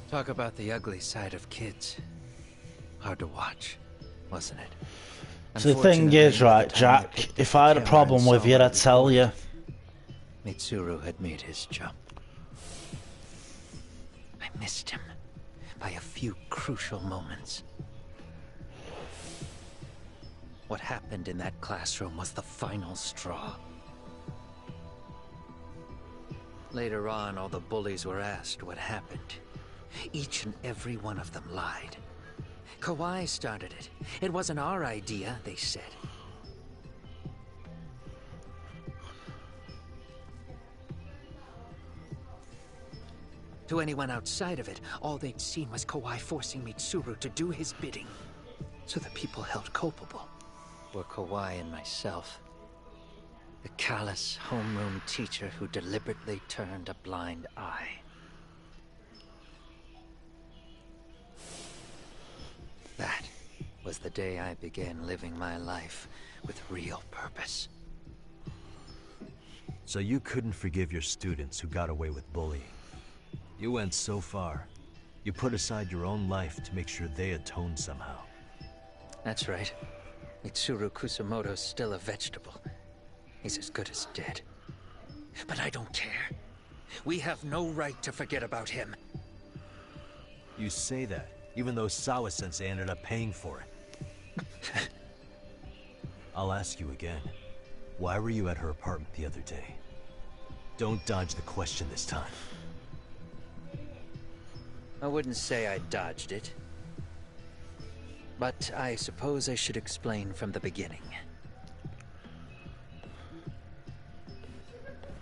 Talk about the ugly side of kids. Hard to watch, wasn't it? So the thing is, right, Jack, if I had a problem with you, I'd tell you. Mitsuru had made his jump. I missed him by a few crucial moments. What happened in that classroom was the final straw. Later on, all the bullies were asked what happened. Each and every one of them lied. Kawhi started it. It wasn't our idea, they said. To anyone outside of it, all they'd seen was Kawhi forcing Mitsuru to do his bidding. So the people held culpable were Kawhi and myself. The callous homeroom teacher who deliberately turned a blind eye. That was the day I began living my life with real purpose. So you couldn't forgive your students who got away with bullying. You went so far. You put aside your own life to make sure they atoned somehow. That's right. Mitsuru Kusamoto's still a vegetable. He's as good as dead. But I don't care. We have no right to forget about him. You say that, even though Sawa-sensei ended up paying for it. I'll ask you again. Why were you at her apartment the other day? Don't dodge the question this time. I wouldn't say I dodged it. But I suppose I should explain from the beginning.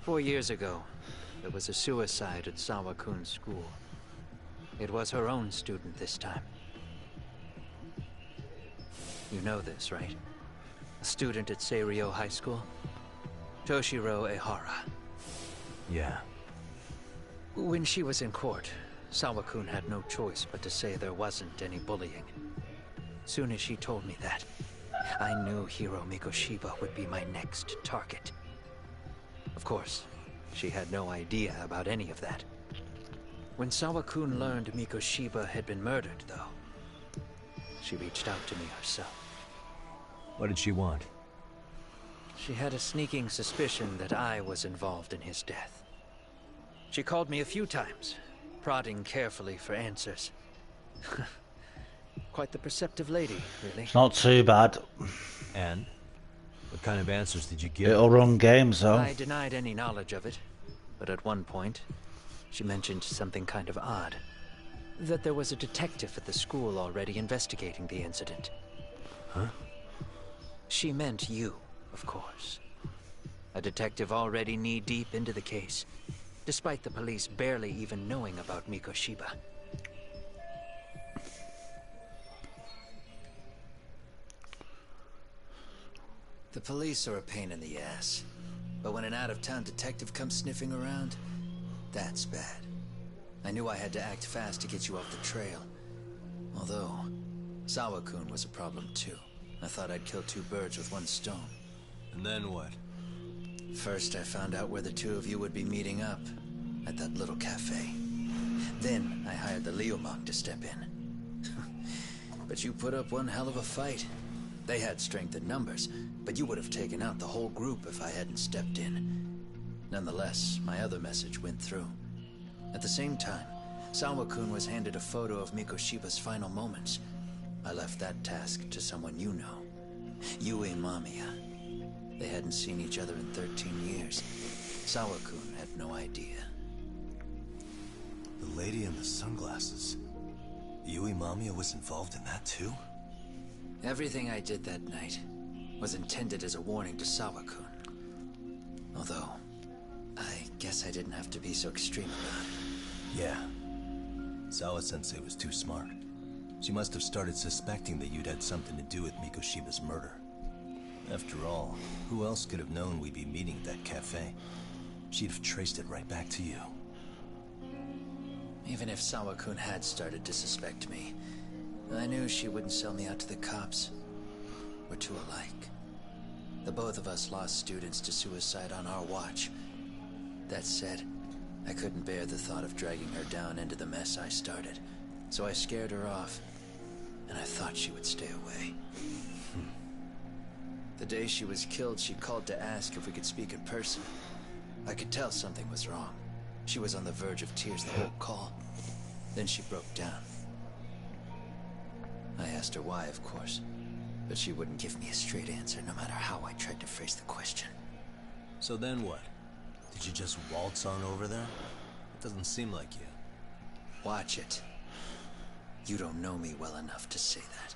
4 years ago, there was a suicide at Sawa-kun's school. It was her own student this time. You know this, right? A student at Seiryo High School? Toshiro Ehara. Yeah. When she was in court, Sawa-kun had no choice but to say there wasn't any bullying. Soon as she told me that, I knew Hiro Mikoshiba would be my next target. Of course, she had no idea about any of that. When Sawa-kun learned Mikoshiba had been murdered, though, she reached out to me herself. What did she want? She had a sneaking suspicion that I was involved in his death. She called me a few times, prodding carefully for answers. Quite the perceptive lady, really. It's not too bad. And? What kind of answers did you give? It'll run games, though. I denied any knowledge of it, but at one point, she mentioned something kind of odd. That there was a detective at the school already investigating the incident. Huh? She meant you, of course. A detective already knee-deep into the case, despite the police barely even knowing about Mikoshiba. The police are a pain in the ass, but when an out-of-town detective comes sniffing around, that's bad. I knew I had to act fast to get you off the trail. Although, Sawa-kun was a problem too. I thought I'd kill two birds with one stone. And then what? First, I found out where the two of you would be meeting up, at that little cafe. Then, I hired the Leomong to step in. But you put up one hell of a fight. They had strength in numbers, but you would have taken out the whole group if I hadn't stepped in. Nonetheless, my other message went through. At the same time, Sawa-kun was handed a photo of Mikoshiba's final moments. I left that task to someone you know. Yue Mamiya. They hadn't seen each other in 13 years. Sawa-kun had no idea. The lady in the sunglasses. Yue Mamiya was involved in that too? Everything I did that night was intended as a warning to Sawa-kun. Although, I guess I didn't have to be so extreme about it. Yeah. Sawa-sensei was too smart. She must have started suspecting that you'd had something to do with Mikoshiba's murder. After all, who else could have known we'd be meeting at that cafe? She'd have traced it right back to you. Even if Sawa-kun had started to suspect me, I knew she wouldn't sell me out to the cops. We're too alike. The both of us lost students to suicide on our watch. That said, I couldn't bear the thought of dragging her down into the mess I started, so I scared her off, and I thought she would stay away. The day she was killed, she called to ask if we could speak in person. I could tell something was wrong. She was on the verge of tears the whole call. Then she broke down. I asked her why, of course, but she wouldn't give me a straight answer no matter how I tried to phrase the question. So then what? Did you just waltz on over there? It doesn't seem like you. Watch it. You don't know me well enough to say that.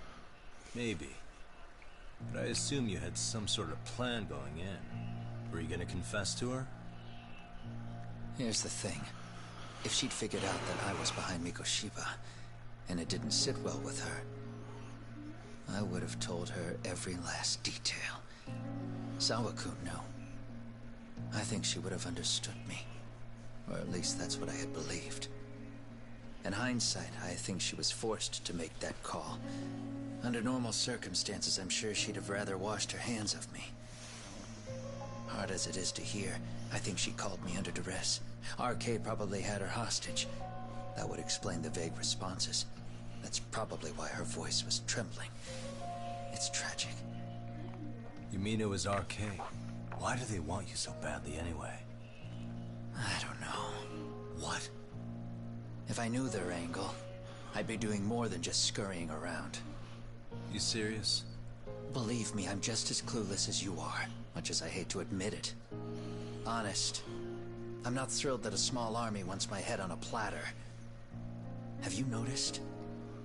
Maybe. But I assume you had some sort of plan going in. Were you gonna confess to her? Here's the thing. If she'd figured out that I was behind Mikoshiba, and it didn't sit well with her, I would have told her every last detail. Sawakun knew. I think she would have understood me. Or at least that's what I had believed. In hindsight, I think she was forced to make that call. Under normal circumstances, I'm sure she'd have rather washed her hands of me. Hard as it is to hear, I think she called me under duress. RK probably had her hostage. That would explain the vague responses. That's probably why her voice was trembling. It's tragic. You mean it was RK? Why do they want you so badly anyway? I don't know. What? If I knew their angle, I'd be doing more than just scurrying around. You serious? Believe me, I'm just as clueless as you are, much as I hate to admit it. Honest, I'm not thrilled that a small army wants my head on a platter. Have you noticed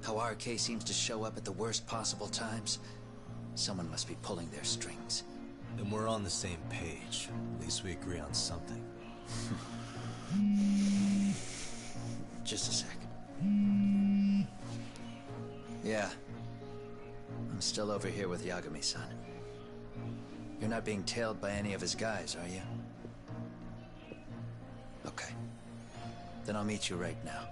how RK seems to show up at the worst possible times? Someone must be pulling their strings. Then we're on the same page. At least we agree on something. Just a sec. Yeah. I'm still over here with Yagami-san. You're not being tailed by any of his guys, are you? Okay. Then I'll meet you right now.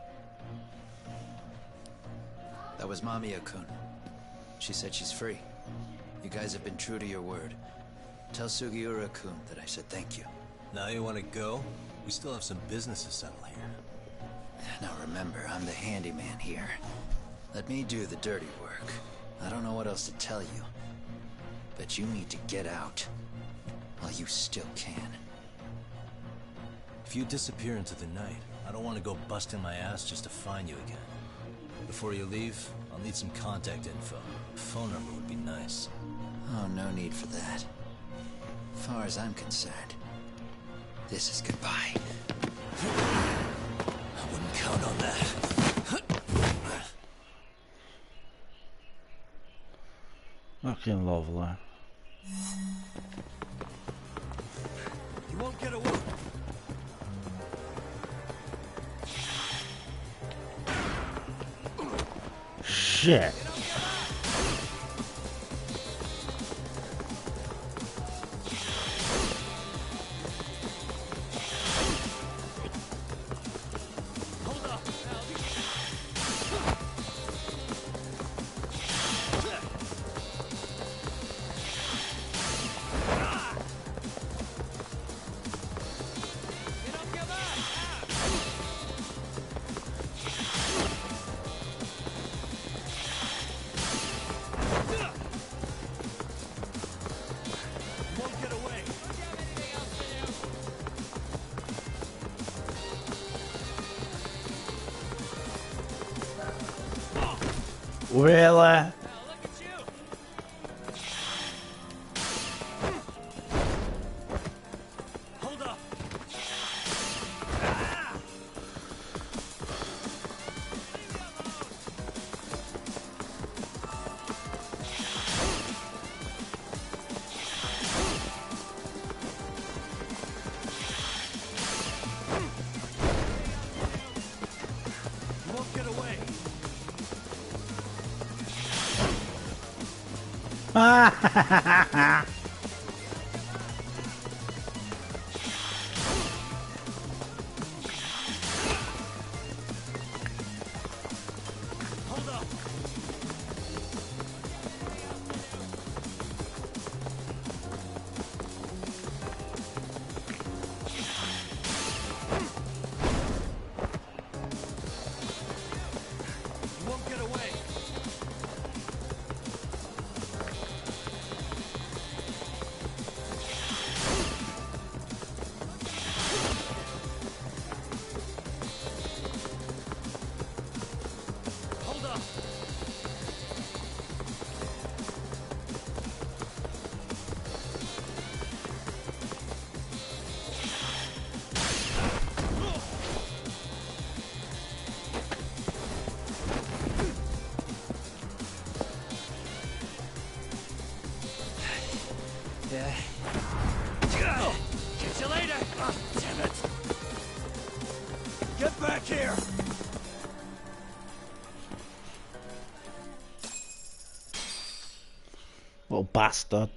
That was Mamiya-kun. She said she's free. You guys have been true to your word. Tell Sugiura-kun that I said thank you. Now you want to go? We still have some business to settle here. Now remember, I'm the handyman here. Let me do the dirty work. I don't know what else to tell you. But you need to get out while you still can. If you disappear into the night, I don't want to go busting my ass just to find you again. Before you leave, I'll need some contact info. A phone number would be nice. Oh, no need for that. As far as I'm concerned, this is goodbye. I wouldn't count on that. Fucking lovely. You won't get away. Shit. Really? bastard.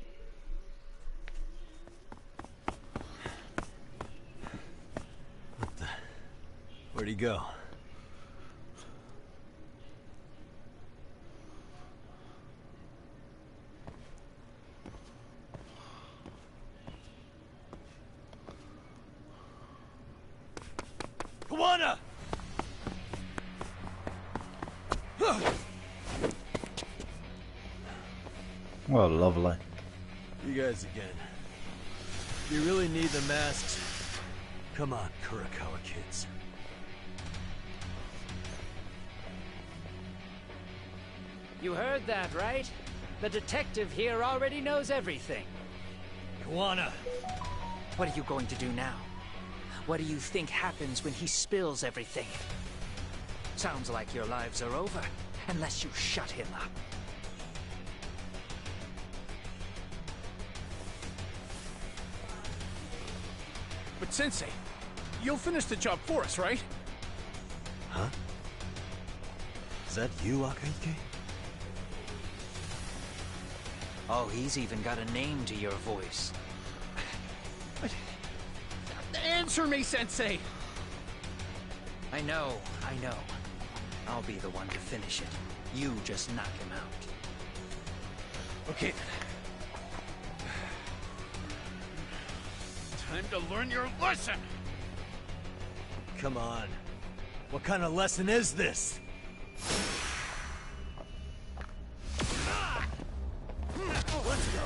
Where'd he go? Kawana! Oh, lovely. You guys again. You really need the masks? Come on, Kurakawa kids. You heard that, right? The detective here already knows everything. Kawana! What are you going to do now? What do you think happens when he spills everything? Sounds like your lives are over, unless you shut him up. But Sensei, you'll finish the job for us, right? Huh? Is that you, Akahike? Oh, he's even got a name to your voice. Answer me, Sensei! I know. I'll be the one to finish it. You just knock him out. Okay. Time to learn your lesson! Come on. What kind of lesson is this? Let's go.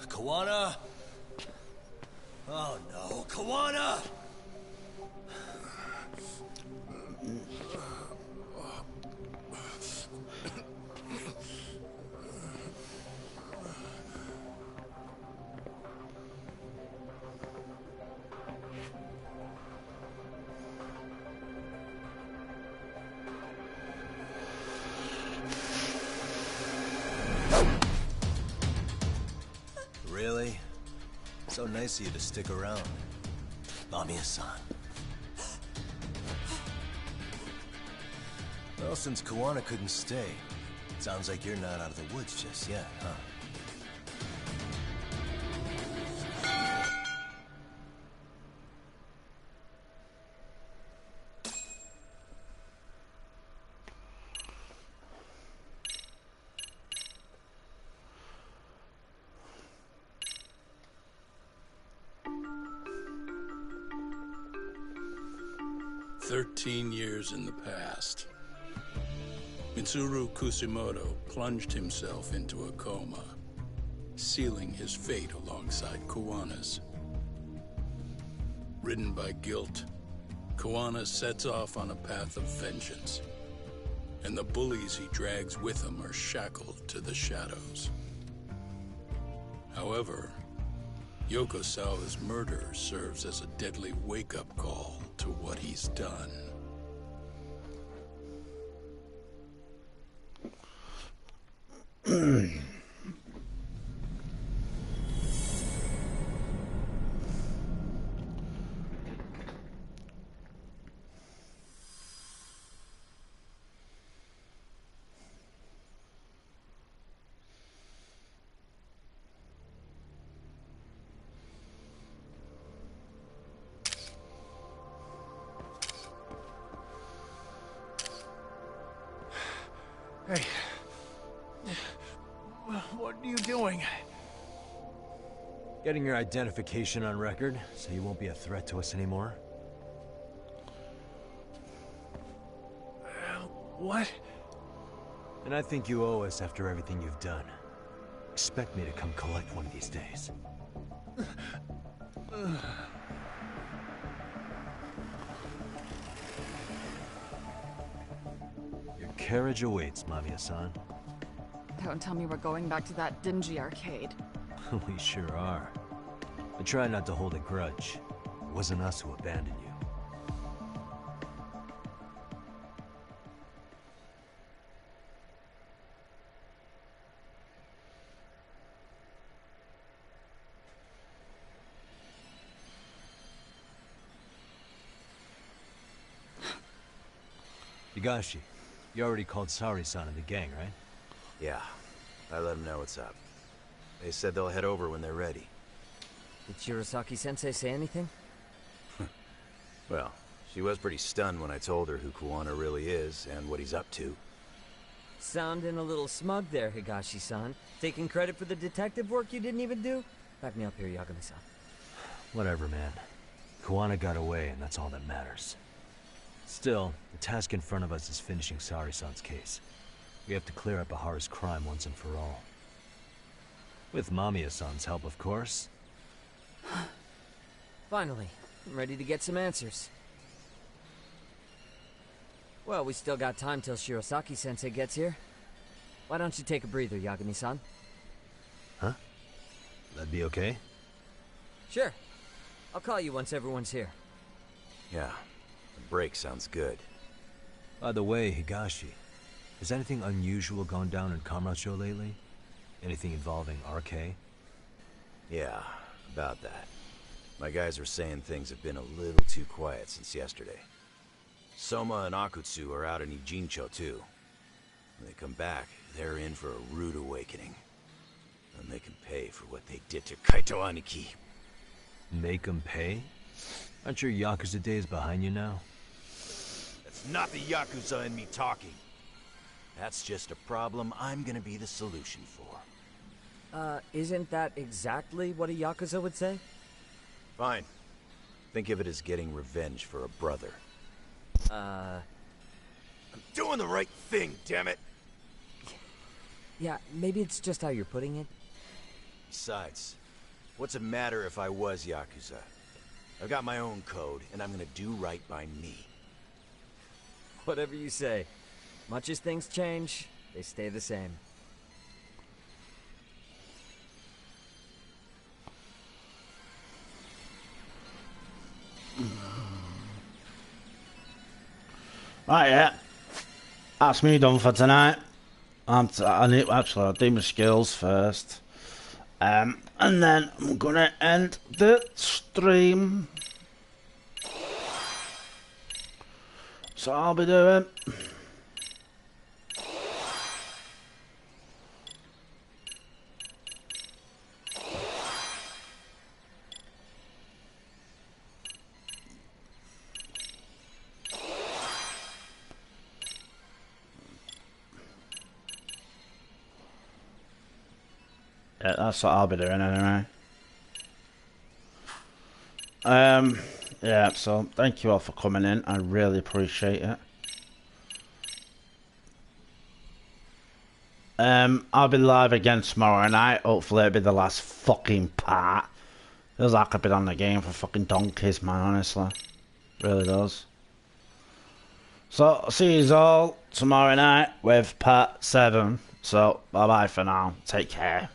Kawana! Oh no, Kawana! Really? So nice of you to stick around. Mamiya-san. Well, since Kawana couldn't stay, sounds like you're not out of the woods just yet, huh? Years in the past. Mitsuru Kusumoto plunged himself into a coma, sealing his fate alongside Kawana's. Ridden by guilt, Kuwana sets off on a path of vengeance, and the bullies he drags with him are shackled to the shadows. However, Yokosawa's murder serves as a deadly wake-up call to what he's done. Hey. What are you doing? Getting your identification on record, so you won't be a threat to us anymore. What? And I think you owe us after everything you've done. Expect me to come collect one of these days. Your carriage awaits, Mamiya-san. Don't tell me we're going back to that dingy arcade. We sure are. But try not to hold a grudge. It wasn't us who abandoned you. Higashi, you already called Sari-san and the gang, right? Yeah, I let them know what's up. They said they'll head over when they're ready. Did Shirosaki-sensei say anything? Well, she was pretty stunned when I told her who Kuwana really is and what he's up to. Sounding a little smug there, Higashi-san. Taking credit for the detective work you didn't even do? Back me up here, Yagami-san. Whatever, man. Kuwana got away, and that's all that matters. Still, the task in front of us is finishing Sari-san's case. We have to clear up Ahara's crime once and for all. With Mamiya-san's help, of course. Finally, I'm ready to get some answers. Well, we still got time till Shirosaki-sensei gets here. Why don't you take a breather, Yagami-san? Huh? That'd be okay? Sure. I'll call you once everyone's here. Yeah, a break sounds good. By the way, Higashi, has anything unusual gone down in Kamurocho lately? Anything involving RK? Yeah, about that. My guys are saying things have been a little too quiet since yesterday. Soma and Akutsu are out in Ijincho too. When they come back, they're in for a rude awakening. And they can pay for what they did to Kaito Aniki. Make them pay? Aren't your Yakuza days behind you now? That's not the Yakuza in me talking. That's just a problem I'm gonna be the solution for. Isn't that exactly what a Yakuza would say? Fine. Think of it as getting revenge for a brother. I'm doing the right thing, damn it! Yeah, maybe it's just how you're putting it. Besides, what's it matter if I was Yakuza? I've got my own code, and I'm gonna do right by me. Whatever you say. Much as things change, they stay the same. Right, yeah. That's me done for tonight. I need actually I'll do my skills first. And then I'm gonna end the stream. So I'll be doing yeah, that's what I'll be doing anyway. Yeah, so thank you all for coming in. I really appreciate it. I'll be live again tomorrow night. Hopefully it'll be the last fucking part. Feels like I've been on the game for fucking donkeys, man, honestly. Really does. So, I'll see you all tomorrow night with part 7. So, bye bye for now. Take care.